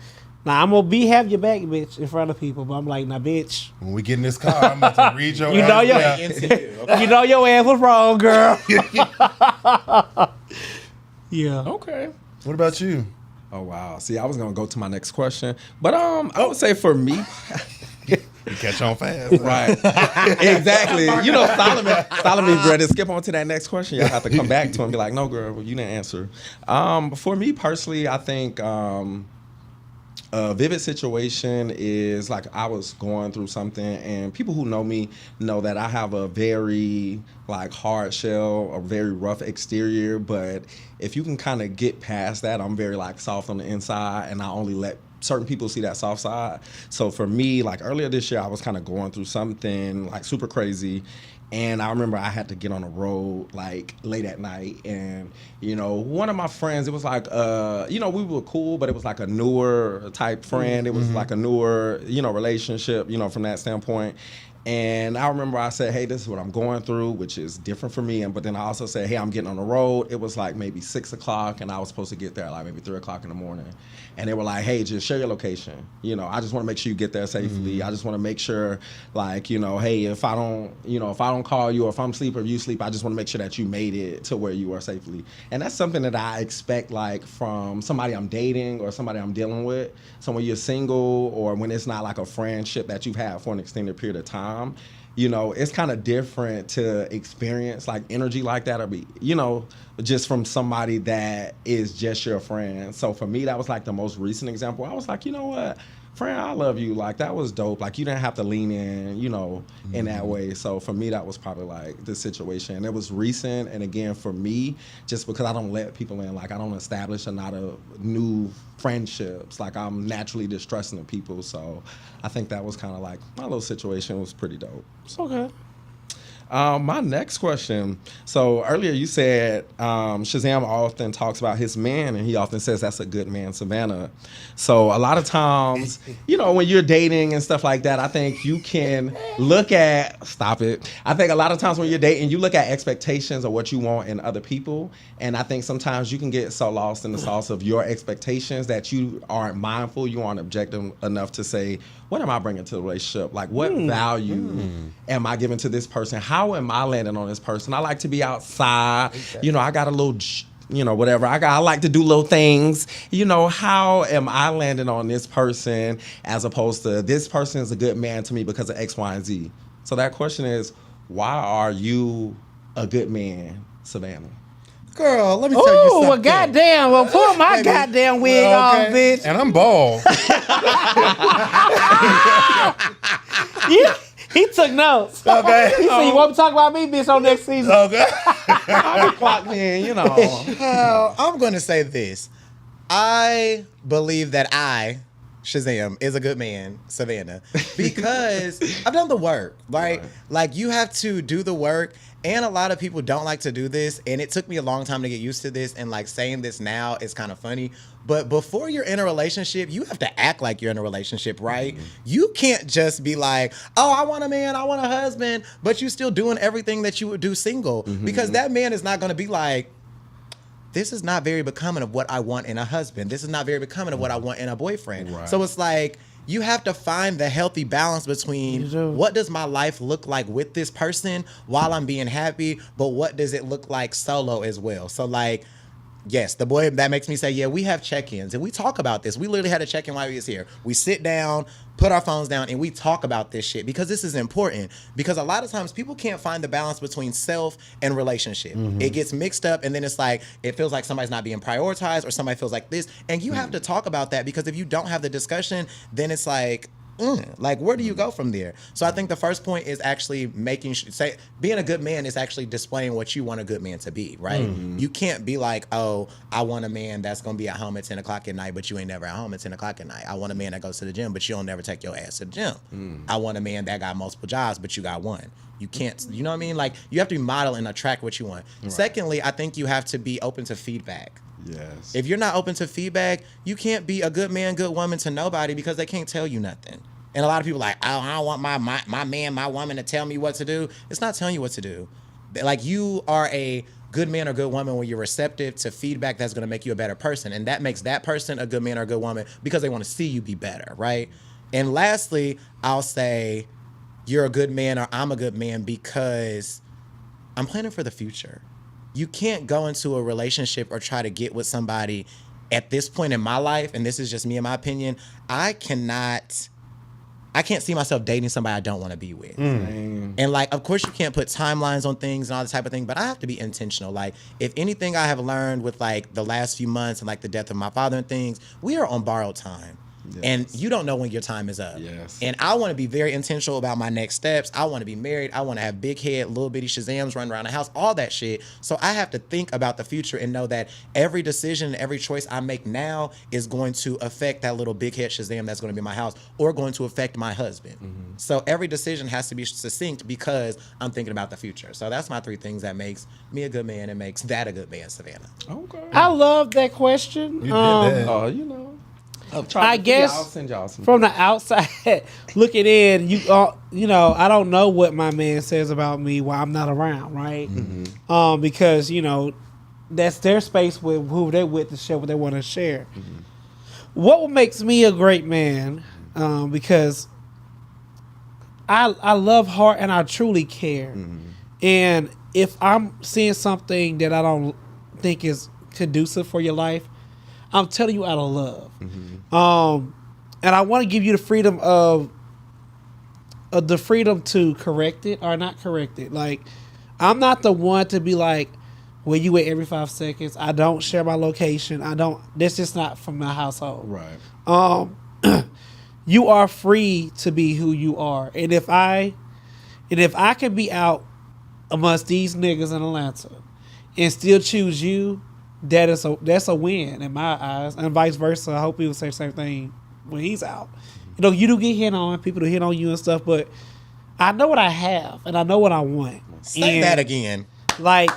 Now I'm gonna have your back, bitch, in front of people. But I'm like, nah, bitch. When we get in this car, I'm about to read your. You know your you know your ass was wrong, girl. Yeah. Okay. What about you? Oh wow. See, I was gonna go to my next question, but I would say for me. You catch on fast. Right. Exactly. You know, Solomon's ready to skip on to that next question. Y'all have to come back to him and be like, no, girl, you didn't answer. For me personally, I think a vivid situation is like I was going through something, and people who know me know that I have a very like hard shell, a very rough exterior, but if you can kind of get past that, I'm very like soft on the inside, and I only let certain people see that soft side. So for me, like earlier this year, I was kind of going through something like super crazy. And I remember I had to get on the road like late at night. And, you know, one of my friends, it was like, you know, we were cool, but it was like a newer type friend. It was like a newer, you know, relationship, you know, from that standpoint. And I remember I said, hey, this is what I'm going through, which is different for me. But then I also said, hey, I'm getting on the road. It was like maybe 6 o'clock, and I was supposed to get there like maybe 3 o'clock in the morning. And they were like, hey, just share your location. You know, I just want to make sure you get there safely. I just want to make sure, like, you know, hey, if I don't call you, or if I'm asleep or you sleep, I just want to make sure that you made it to where you are safely. And that's something that I expect, like, from somebody I'm dating or somebody I'm dealing with. So when you're single, or when it's not like a friendship that you've had for an extended period of time, you know, it's kind of different to experience like energy like that, or be, you know, just from somebody that is just your friend. So for me, that was like the most recent example. I was like, you know what, friend, I love you. Like, that was dope. Like, you didn't have to lean in, you know, in that way. So for me, that was probably like the situation. And it was recent. And again, for me, just because I don't let people in, like, I don't establish a lot of new friendships. Like, I'm naturally distrusting of people. So I think that was kind of like my little situation was pretty dope. Okay. My next question. So earlier you said Shazam often talks about his man, and he often says that's a good man, Savannah. So a lot of times, you know, when you're dating and stuff like that, I think you can look at, stop it. I think a lot of times when you're dating, you look at expectations of what you want in other people. And I think sometimes you can get so lost in the sauce of your expectations that you aren't mindful, you aren't objective enough to say, what am I bringing to the relationship? Like, what value am I giving to this person? How am I landing on this person? I like to be outside. You know, I got a little, you know, whatever. I like to do little things. You know, how am I landing on this person as opposed to this person is a good man to me because of X, Y, and Z? So that question is, why are you a good man, Savannah? Girl, let me tell you something. Well, goddamn. Well, pull my goddamn wig off, bitch. And I'm bald. He took notes. Okay. He said, you want to talk about me, bitch, on next season? Okay. I'll be clocked in, you know. Well, I'm going to say this. I believe that Shazam, is a good man, Savannah, because I've done the work, right? Like, you have to do the work, and a lot of people don't like to do this, and it took me a long time to get used to this, and like saying this now is kind of funny, but before you're in a relationship, you have to act like you're in a relationship, right? You can't just be like, oh, I want a man, I want a husband, but you still doing everything that you would do single, because that man is not going to be like, this is not very becoming of what I want in a husband. This is not very becoming of what I want in a boyfriend. Right. So it's like, you have to find the healthy balance between what does my life look like with this person while I'm being happy, but what does it look like solo as well? So like, yes, the boy, that makes me say, yeah, we have check-ins and we talk about this. We literally had a check-in while we was here. We sit down, put our phones down, and we talk about this shit because this is important. Because a lot of times people can't find the balance between self and relationship. It gets mixed up, and then it's like, it feels like somebody's not being prioritized or somebody feels like this. And you have to talk about that, because if you don't have the discussion, then it's like, like, where do you go from there? So I think the first point is actually being a good man is actually displaying what you want a good man to be, right? You can't be like, oh, I want a man that's going to be at home at 10 o'clock at night, but you ain't never at home at 10 o'clock at night. I want a man that goes to the gym, but you don't never take your ass to the gym. I want a man that got multiple jobs, but you got one. You can't, you know what I mean? Like, you have to be model and attract what you want. Right. Secondly, I think you have to be open to feedback. Yes. If you're not open to feedback, you can't be a good man, good woman to nobody, because they can't tell you nothing. And a lot of people are like, oh, I don't want my man, my woman to tell me what to do. It's not telling you what to do. Like, you are a good man or good woman when you're receptive to feedback that's going to make you a better person. And that makes that person a good man or good woman because they want to see you be better, right? And lastly, I'll say you're a good man or I'm a good man because I'm planning for the future. You can't go into a relationship or try to get with somebody at this point in my life, and this is just me in my opinion, I can't see myself dating somebody I don't want to be with. And like, of course you can't put timelines on things and all this type of thing, but I have to be intentional. Like, if anything I have learned with like the last few months and like the death of my father and things, we are on borrowed time. Yes. And you don't know when your time is up. Yes. And I want to be very intentional about my next steps. I want to be married. I want to have big head, little bitty Shazams running around the house, all that shit. So I have to think about the future and know that every decision, every choice I make now is going to affect that little big head Shazam that's going to be in my house, or going to affect my husband. So every decision has to be succinct because I'm thinking about the future. So that's my 3 things that makes me a good man and makes that a good man, Savannah. Okay. I love that question. You did that. Oh, you know. I guess I'll send y'all some. from the outside looking in, you know, I don't know what my man says about me while I'm not around, right? Mm-hmm. Because you know, that's their space with who they're with to share what they want to share. Mm-hmm. What makes me a great man? Because I love hard and I truly care. Mm-hmm. And if I'm seeing something that I don't think is conducive for your life, I'm telling you out of love. Mm-hmm. And I want to give you the freedom of the freedom to correct it or not correct it. Like, I'm not the one to be like, where you at every 5 seconds. I don't share my location. That's just not from my household. Right. You are free to be who you are. And if I can be out amongst these niggas in Atlanta and still choose you, that's a win in my eyes, and vice versa. I hope he will say the same thing when he's out. You know, you do get hit on, people do hit on you and stuff, but I know what I have and I know what I want. Say that again. Like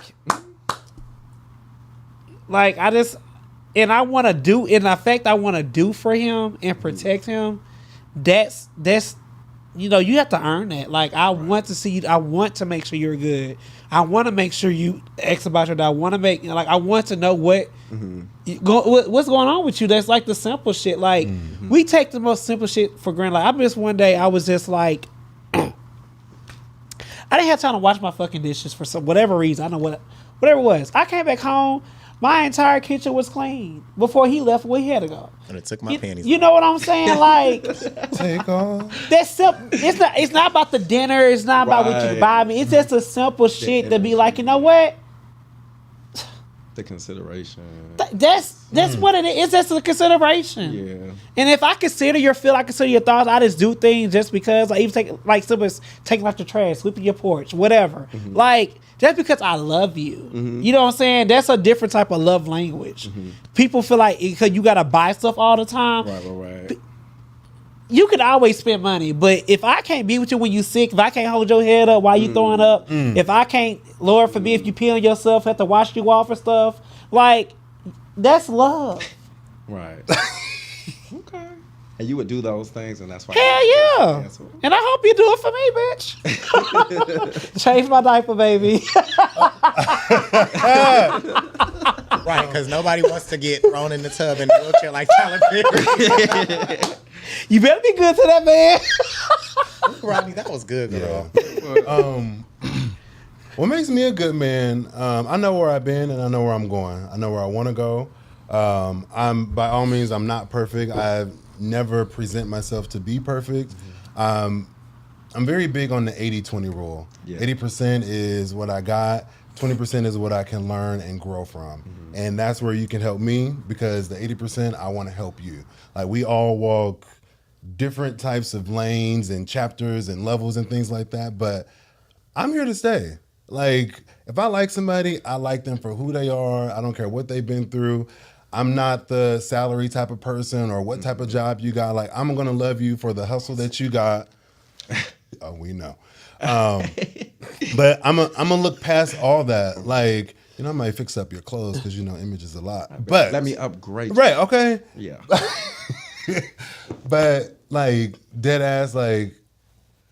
I just, and I want to do, in effect, I want to do for him and protect him. That's you know, you have to earn that. Like, I want to see you. I want to make sure you're good. I want to make sure you X about your day. I want to make, like, I want to know what's going on with you. That's like the simple shit. Like, we take the most simple shit for granted. Like, I missed one day, I was just like, I didn't have time to wash my fucking dishes for whatever reason. I don't know whatever it was. I came back home. My entire kitchen was clean before he left where he had to go. And it took my panties. You know what I'm saying? Like, Take off. that's simple. It's not about the dinner. It's not about what you buy me. It's just a simple shit to be like, you know what? The consideration. That's what it is. It's just a consideration. Yeah. And if I consider your feel, I consider your thoughts. I just do things just because. Like, even simple as taking out your trash, sweeping your porch, whatever. Mm-hmm. Like, just because I love you. Mm-hmm. You know what I'm saying? That's a different type of love language. Mm-hmm. People feel like because you gotta buy stuff all the time. Right. You can always spend money, but if I can't be with you when you sick, if I can't hold your head up while you throwing up, if I can't, Lord forbid, if you pee on yourself, have to wash you off and stuff, like, that's love. Right. Okay. And you would do those things, and that's why. Hell yeah. And I hope you do it for me, bitch. Change my diaper, baby. Right, because nobody wants to get thrown in the tub in a wheelchair like Tyler Perry. You better be good to that man. Rodney, that was good, girl. What makes me a good man? I know where I've been and I know where I'm going. I know where I want to go. I'm by all means, I'm not perfect. I've never present myself to be perfect. I'm very big on the 80-20 rule. Yeah. 80% is what I got. 20% is what I can learn and grow from. Mm-hmm. And that's where you can help me, because the 80%, I want to help you. Like, we all walk different types of lanes and chapters and levels and things like that, but I'm here to stay. Like, if I like somebody, I like them for who they are. I don't care what they've been through. I'm not the salary type of person or what type of job you got. Like, I'm going to love you for the hustle that you got. Oh, we know. But I'm gonna look past all that. Like, you know, I might fix up your clothes because, you know, image is a lot. But let me upgrade. Right, okay. Yeah. But, like, dead ass, like,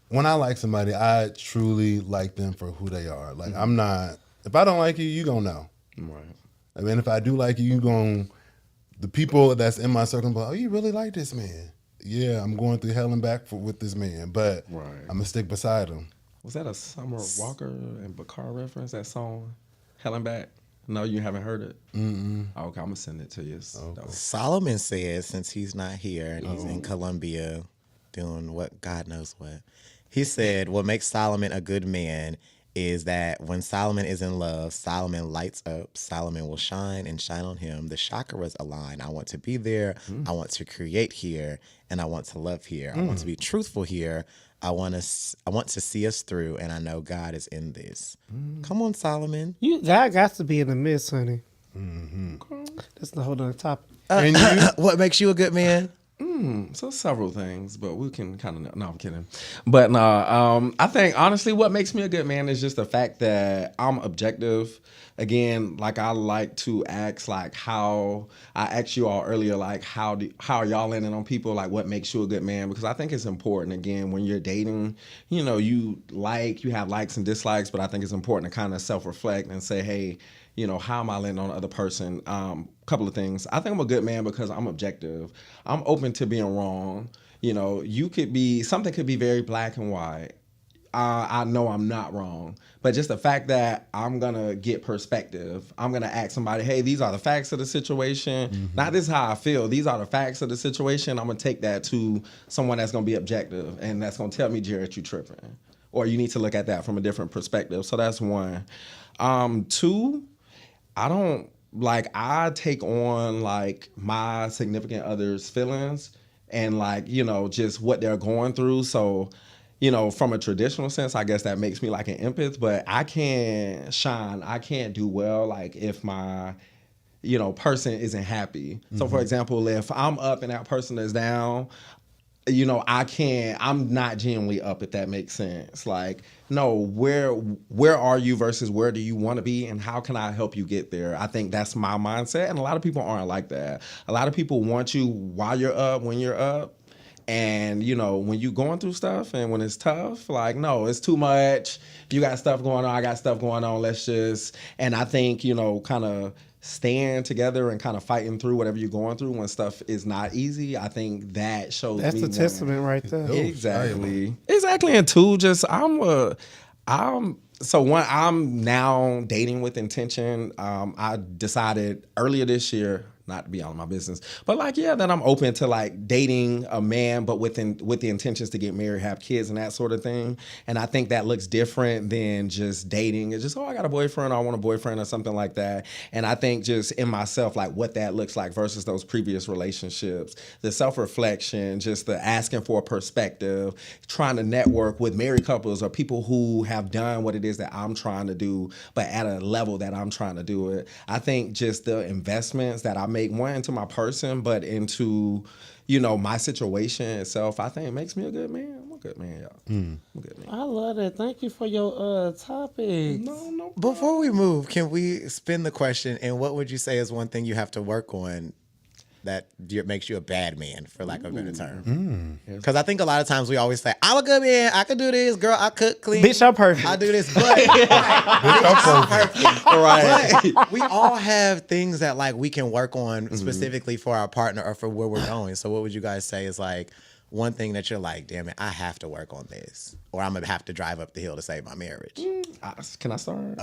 when I like somebody, I truly like them for who they are. Like, I'm not, if I don't like you, you gonna know. Right. I mean, if I do like you, the people that's in my circle, like, oh, you really like this man. Yeah, I'm going through hell and back with this man, but I'm going to stick beside him. Was that a Summer Walker and Bakar reference, that song, Hell and Back? No, you haven't heard it? Mm-mm. Oh, okay, I'm going to send it to you. Okay. Solomon says, since he's not here and he's in Colombia doing what God knows what, he said what makes Solomon a good man is that when Solomon is in love, Solomon lights up, Solomon will shine and shine on him. The chakras align. I want to be there. I want to create here, and I want to love here. I want to be truthful here. I want to see us through, and I know God is in this. Come on, Solomon. God got to be in the midst, honey. Mm-hmm. That's the whole other topic. And you? What makes you a good man? So several things, but we can kind of, no, I'm kidding. But no, I think honestly what makes me a good man is just the fact that I'm objective. Again, like I like to ask like how I asked you all earlier, like how are y'all landing on people, like what makes you a good man? Because I think it's important, again, when you're dating, you know, you have likes and dislikes, but I think it's important to kind of self-reflect and say, hey, you know, how am I landing on the other person? Couple of things. I think I'm a good man because I'm objective. I'm open to being wrong. You know, something could be very black and white. I know I'm not wrong, but just the fact that I'm gonna get perspective, I'm gonna ask somebody, hey, these are the facts of the situation. Not this is how I feel. These are the facts of the situation. I'm gonna take that to someone that's gonna be objective and that's gonna tell me, Jared, you tripping, or you need to look at that from a different perspective. So that's one. Two, I take on like my significant other's feelings and like, you know, just what they're going through. So, you know, from a traditional sense, I guess that makes me like an empath, but I can't do well like if my, you know, person isn't happy. So for example, if I'm up and that person is down, you know, I'm not genuinely up, if that makes sense. Like, no, where are you versus where do you want to be and how can I help you get there? I think that's my mindset, and a lot of people aren't like that. A lot of people want you while you're up, when you're up. And, you know, when you're going through stuff and when it's tough, like, no, it's too much. You got stuff going on, I got stuff going on. And I think, you know, kind of staying together and kind of fighting through whatever you're going through when stuff is not easy, I think that shows That's me a testament right there. Exactly. And two, just I'm now dating with intention. I decided earlier this year, not to be all in my business, but like, yeah, that I'm open to like dating a man, but with the intentions to get married, have kids and that sort of thing. And I think that looks different than just dating. It's just, I got a boyfriend, or I want a boyfriend or something like that. And I think just in myself, like what that looks like versus those previous relationships, the self-reflection, just the asking for a perspective, trying to network with married couples or people who have done what it is that I'm trying to do, but at a level that I'm trying to do it. I think just the investments that I make more into my person, but into, you know, my situation itself, I think it makes me a good man. I'm a good man, y'all. I'm a good man. I love that. Thank you for your topic. No. Before we move, can we spin the question? And what would you say is one thing you have to work on that makes you a bad man, for lack of a better term? Because I think a lot of times we always say, I'm a good man, I can do this, girl, I cook, clean. Bitch, I'm perfect. I do this, but I'm perfect. Right. But we all have things that like we can work on specifically for our partner or for where we're going. So what would you guys say is like one thing that you're like, damn it, I have to work on this, or I'm gonna have to drive up the hill to save my marriage? Can I start?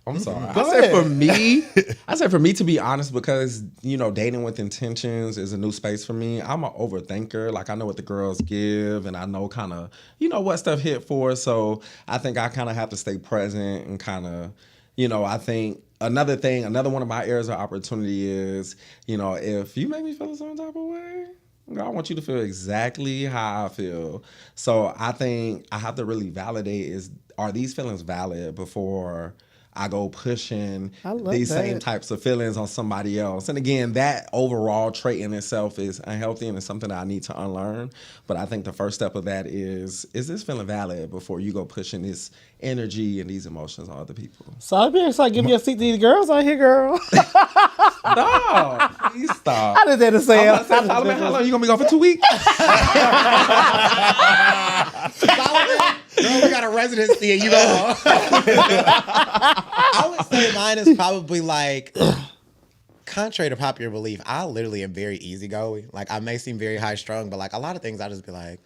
I'm sorry. I said for me, to be honest, because, you know, dating with intentions is a new space for me. I'm an overthinker. Like, I know what the girls give and I know kind of, you know, what stuff hit for. So I think I kind of have to stay present and kind of, you know, I think another one of my areas of opportunity is, you know, if you make me feel a certain type of way, I want you to feel exactly how I feel. So I think I have to really validate are these feelings valid before I go pushing these same types of feelings on somebody else. And again, that overall trait in itself is unhealthy and it's something that I need to unlearn. But I think the first step of that is this feeling valid before you go pushing this energy and these emotions on other people? So I'd be excited. Give me a seat to these girls out here, girl. Stop. Please stop. I did that to say How long you going to be gone for 2 weeks? Girl, we got a residency and you go. I would say mine is probably like, contrary to popular belief, I literally am very easygoing. Like, I may seem very high strung, but like a lot of things I just be like,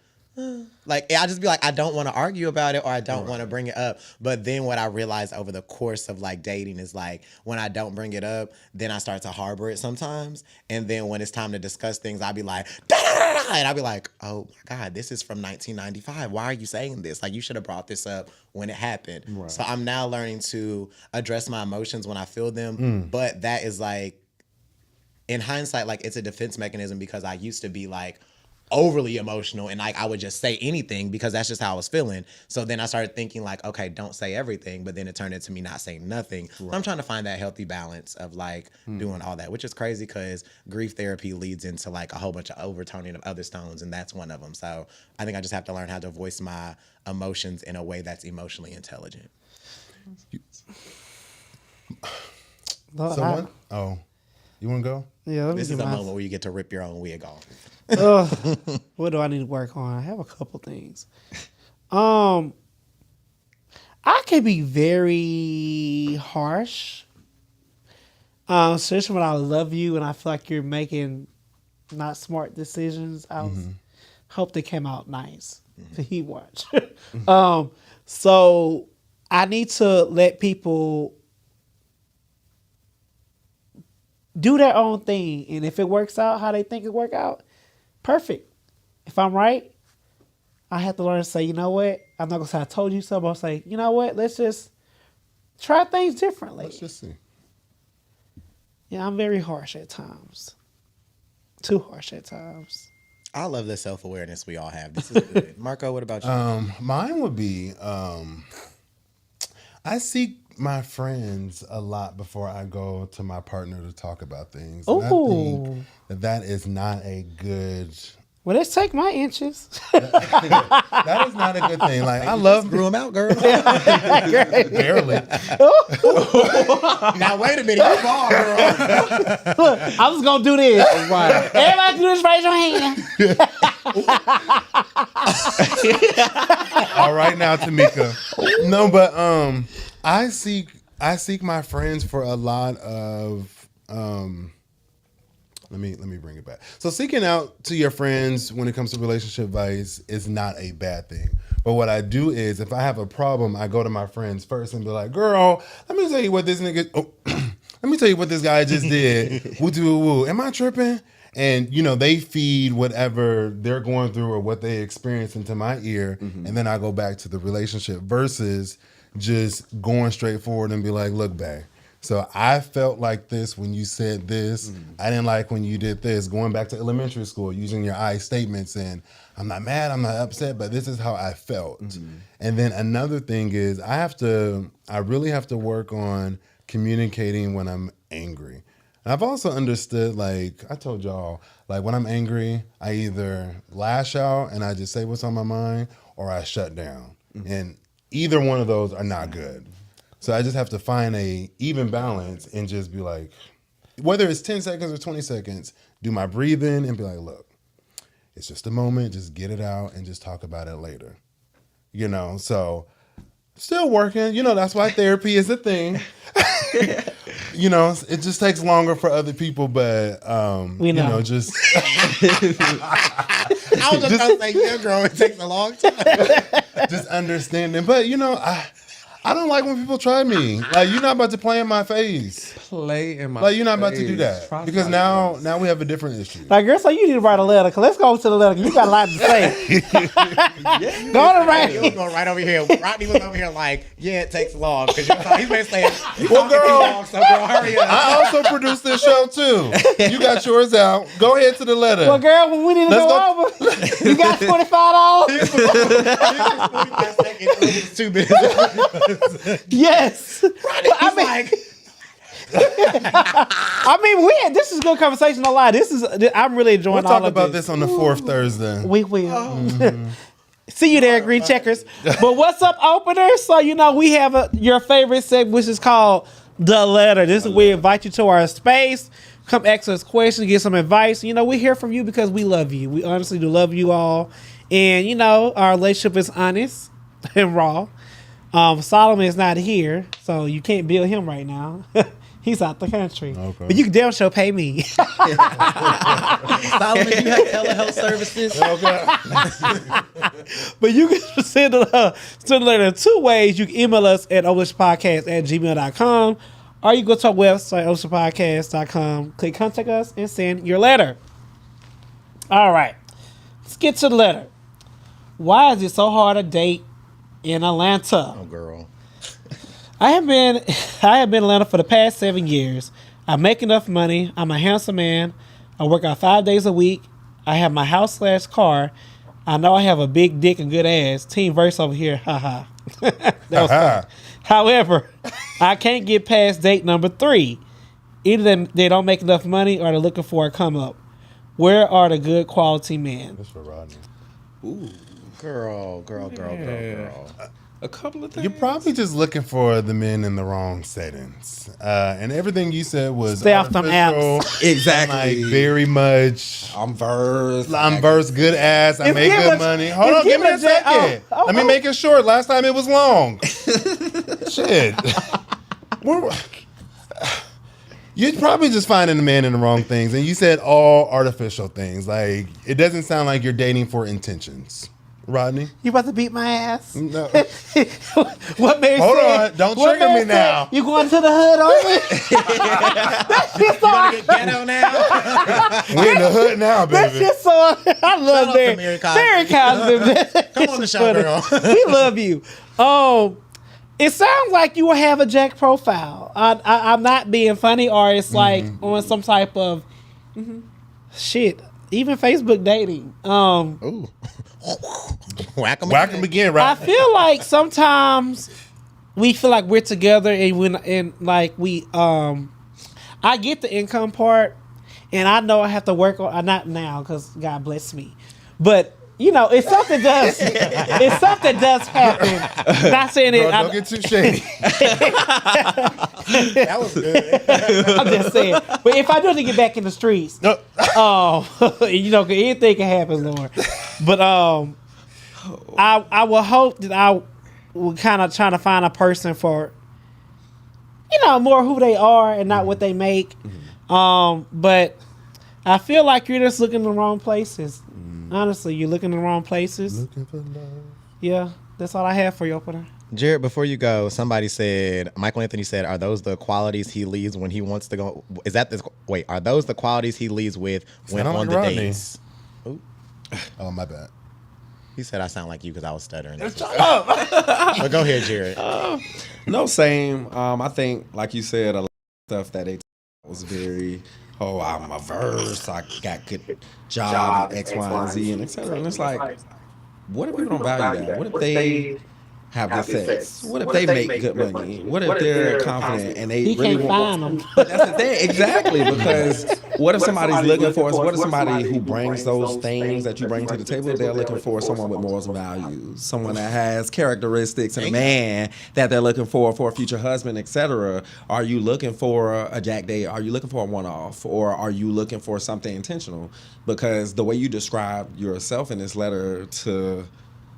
like, I just be like, I don't want to argue about it or I don't want to bring it up. But then what I realized over the course of like dating is like, when I don't bring it up, then I start to harbor it sometimes. And then when it's time to discuss things, I'll be like, and I'll be like, oh my God, this is from 1995. Why are you saying this? Like, you should have brought this up when it happened. Right. So I'm now learning to address my emotions when I feel them. But that is like, in hindsight, like, it's a defense mechanism because I used to be like, overly emotional and like I would just say anything because that's just how I was feeling. So then I started thinking like, okay, don't say everything, but then it turned into me not saying nothing. Right. So I'm trying to find that healthy balance of like doing all that, which is crazy because grief therapy leads into like a whole bunch of overtoning of other stones, and that's one of them. So I think I just have to learn how to voice my emotions in a way that's emotionally intelligent. You want to go? Yeah, this is a moment where you get to rip your own wig off. What do I need to work on? I have a couple things. I can be very harsh, especially when I love you and I feel like you're making not smart decisions. I hope they came out nice. He watch. So I need to let people do their own thing, and if it works out how they think it work out, perfect. If I'm right, I have to learn to say, you know what? I'm not gonna say I told you so, but I'll say, you know what? Let's just try things differently. Let's just see. Yeah, I'm very harsh at times. Too harsh at times. I love the self-awareness we all have. This is good. Marco, what about you? Mine would be, I seek my friends a lot before I go to my partner to talk about things. And I think that is not a good... Well, let's take my inches. That is not a good thing. Like, I love... Grew them out, girl. Barely. Now, wait a minute. You ball, girl. Look, I was going to do this. Right. Everybody do this, raise your hand. All right now, Tamika. No, but I seek my friends for a lot of let me bring it back. So seeking out to your friends when it comes to relationship advice is not a bad thing. But what I do is if I have a problem, I go to my friends first and be like, girl, let me tell you what this nigga let me tell you what this guy just did. Woo. Am I tripping? And, you know, they feed whatever they're going through or what they experience into my ear. And then I go back to the relationship versus just going straight forward and be like, look, babe. So I felt like this when you said this. I didn't like when you did this. Going back to elementary school, using your I statements and I'm not mad, I'm not upset, but this is how I felt. And then another thing is I really have to work on communicating when I'm angry. And I've also understood, like I told y'all, like when I'm angry, I either lash out and I just say what's on my mind or I shut down. And either one of those are not good. So I just have to find a even balance and just be like, whether it's 10 seconds or 20 seconds, do my breathing and be like, look, it's just a moment, just get it out and just talk about it later. You know, so still working. You know, that's why therapy is a thing. You know, it just takes longer for other people, but you know, just I was just gonna say, yeah, girl, it takes a long time. Just understanding. But you know, I don't like when people try me. Like, you're not about to play in my face. Play in my Like, you're not about to do face. that. Because now we have a different issue. Like, girl, so you need to write a letter. Cause let's go to the letter. You got a lot to say. Go to write. He was going right over here. Rodney was over here like, yeah, it takes long. Because he's basically saying, well, girl, so girl, hurry up. I also produced this show, too. You got yours out. Go ahead to the letter. Well, girl, when we need to go over, you got $45? 2 minutes. Yes. I mean, this is good conversation. A lot. I'm really enjoying we'll all talk of about this on the 4th Thursday. We will. See you there, Green Checkers. But what's up, openers? So, you know, we have your favorite segment, which is called The Letter. This is where we invite you to our space. Come ask us questions, get some advice. You know, we hear from you because we love you. We honestly do love you all. And, you know, our relationship is honest and raw. Solomon is not here, so you can't bill him right now. He's out the country. Okay. But you can damn sure pay me. Solomon, you have telehealth services. Okay. But you can send a letter 2 ways. You can email us at openrelationshippodcast@gmail.com, or you go to our website, openrelationshippodcast.com, click contact us, and send your letter. All right. Let's get to the letter. Why is it so hard to date in Atlanta? Oh, girl. I have been in Atlanta for the past 7 years. I make enough money. I'm a handsome man. I work out 5 days a week. I have my house/car. I know I have a big dick and good ass. Team Verse over here. Haha. That was funny. However, I can't get past date number 3. Either they don't make enough money or they're looking for a come up. Where are the good quality men? That's for Rodney. Ooh, girl. A couple of things. You're probably just looking for the men in the wrong settings. And everything you said was Stay off them artificial, apps. Exactly. Like very much. I'm versed. Good ass. I It's make give good a- money. Hold it's on, give me a give a jet- second. oh, Let me make it short. Last time it was long. Shit. You're probably just finding the man in the wrong things. And you said all artificial things. Like, it doesn't sound like you're dating for intentions. Rodney? You about to beat my ass? No. What Mary Hold said? on, don't What trigger Mary me now. said, you going to the hood on me? That shit so Ghetto now. We're in the hood now, That baby. shit so I love out to Mary. Mary Cosby. Mary Cosby. Come on the show, girl. We love you. It sounds like you will have a Jack profile. I'm not being funny, or it's like on some type of shit. Even Facebook dating. Ooh. Whack 'em Whack him again, right? I feel like sometimes we feel like we're together and I get the income part and I know I have to work on not now because God bless me. But if something does happen, not saying Bro, it. don't get too shady. That was good. I'm just saying. But if I do have to get back in the streets, No. 'cause anything can happen, Lord. But I will hope that I will kind of try to find a person for, more who they are and not what they make. But I feel like you're just looking in the wrong places. Honestly, you're looking in the wrong places. Looking for love. Yeah, that's all I have for you, opener. Jared, before you go, somebody said, Michael Anthony said, are those the qualities he leads when he wants to go? Are those the qualities he leads with when Sound on like the Rodney. dates? Ooh. Oh, my bad. He said I sound like you because I was stuttering. But go ahead, Jared. No, same. I think, like you said, a lot of stuff that they was very, I'm a verse, I got good job, X, Y, and Z, and et cetera. And it's like, what if people don't value that? What if they have good sex? What if they make good money? What if they're confident and they He really can't want? find them. But that's the thing, exactly. Because what if somebody's looking for us? What if somebody who brings those things that you bring to the table? They're looking for someone with morals and values, someone that has characteristics and a man that they're looking for a future husband, etc. Are you looking for a jack date? Are you looking for a one-off, or are you looking for something intentional? Because the way you described yourself in this letter to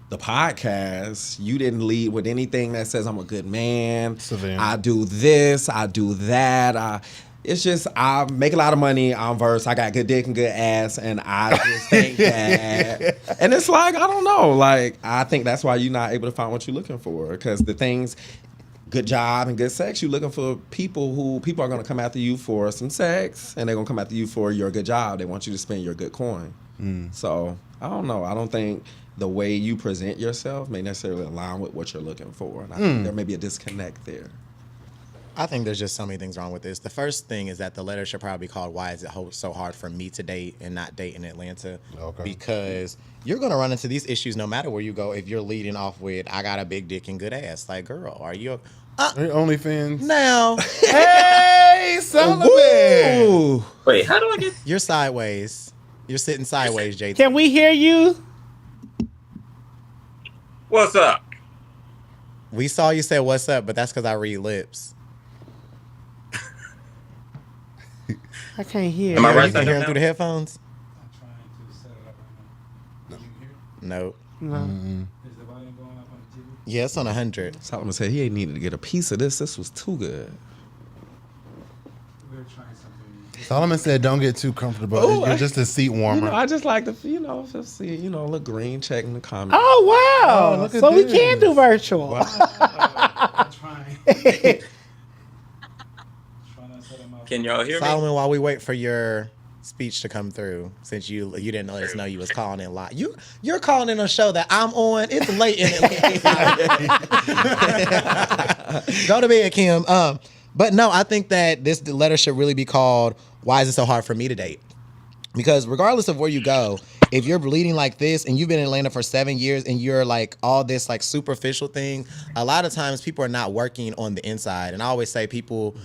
the podcast, you didn't lead with anything that says I'm a good man. Savannah. I do this, I do that. It's just I make a lot of money. I'm versed. I got good dick and good ass, and I just think that. And it's like I don't know. Like I think that's why you're not able to find what you're looking for, because the things. Good job and good sex. You're looking for people are going to come after you for some sex, and they're going to come after you for your good job. They want you to spend your good coin. So I don't know. I don't think the way you present yourself may necessarily align with what you're looking for. And I think there may be a disconnect there. I think there's just so many things wrong with this. The first thing is that the letter should probably be called "Why is it so hard for me to date and not date in Atlanta?" Okay. Because you're gonna run into these issues no matter where you go. If you're leading off with "I got a big dick and good ass," like, girl, are you? OnlyFans. Now, Hey, Solomon. Ooh. Wait, how do I get? you're sideways. You're sitting sideways, JT. Can we hear you? What's up? We saw you say "What's up," but that's because I read lips. I can't hear. Am I Are right you can side hear up him now? through the headphones? I'm trying to set it up right now. Can you hear? No. No. Is the volume going up on the TV? Yeah, it's on 100. Solomon said he ain't needed to get a piece of this. This was too good. We're trying something. Solomon said, "Don't get too comfortable. Ooh, You're just a seat warmer." I just like to, just see, look green, checking the comments. Oh wow! Oh, look at So we this. can do virtual. I'm trying. Trying to set them up. Can y'all hear me? Solomon, while we wait for your speech to come through, since you didn't let us know you was calling in live. You're calling in a show that I'm on. It's late in it. Go to bed, Kim. But no, I think that the letter should really be called "Why is it so hard for me to date?" Because regardless of where you go, if you're bleeding like this and you've been in Atlanta for 7 years and you're like all this like superficial thing, a lot of times people are not working on the inside. And I always say people,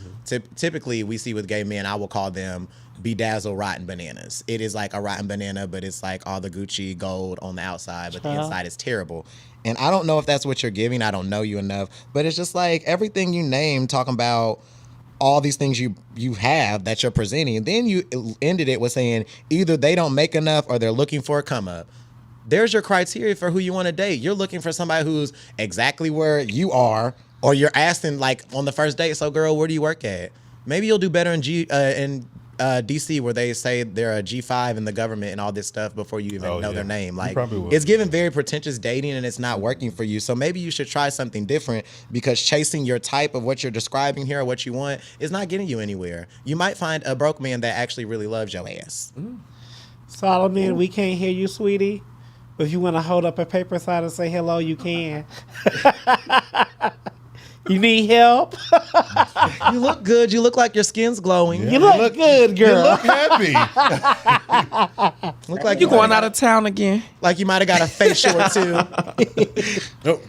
typically we see with gay men, I will call them bedazzled rotten bananas. It is like a rotten banana, but it's like all the Gucci gold on the outside, but the inside is terrible. And I don't know if that's what you're giving. I don't know you enough, but it's just like everything you name talking about all these things you have that you're presenting, and then you ended it with saying either they don't make enough or they're looking for a come up. There's your criteria for who you want to date. You're looking for somebody who's exactly where you are, or you're asking like on the first date, so girl, where do you work at? Maybe you'll do better in DC where they say they're a G5 in the government and all this stuff before you even know their name. Like, it's giving very pretentious dating and it's not working for you. So maybe you should try something different, because chasing your type of what you're describing here or what you want is not getting you anywhere. You might find a broke man that actually really loves your ass. Solomon, we can't hear you, sweetie. But if you want to hold up a paper sign and say hello, you can. You need help? You look good. You look like your skin's glowing. Yeah. You look good, girl. You look happy. Look like You going out of town again? Like you might have got a facial or two. Nope.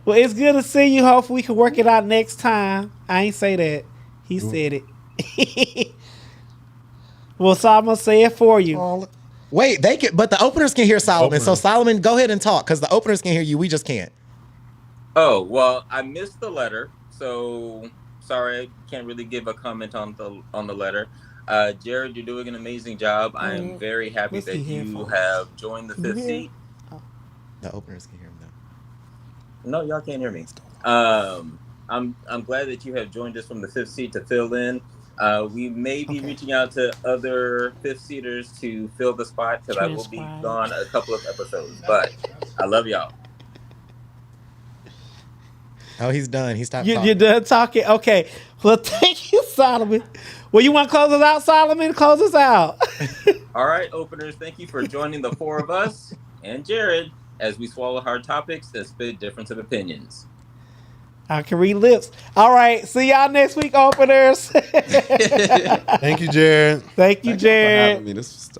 Well, it's good to see you. Hopefully we can work it out next time. I ain't say that. He said it. Well, Solomon, say it for you. Wait, they can, but the openers can hear Solomon. So Solomon, go ahead and talk, because the openers can hear you. We just can't. Oh, well, I missed the letter, so sorry, I can't really give a comment on the letter. Jared, you're doing an amazing job. I am very happy that you have joined the fifth seat. The openers can hear him though. No, y'all can't hear me. I'm glad that you have joined us from the fifth seat to fill in. We may be reaching out to other fifth seaters to fill the spot, because I will be gone a couple of episodes. But I love y'all. Oh, he's done. He stopped talking. You're done talking? Okay. Well, thank you, Solomon. Well, you want to close us out, Solomon? Close us out. All right, openers, thank you for joining the four of us and Jared as we swallow hard topics and spit difference of opinions. I can read lips. All right. See y'all next week, openers. Thank you, Jared. Thank you, Jared. For having me. This was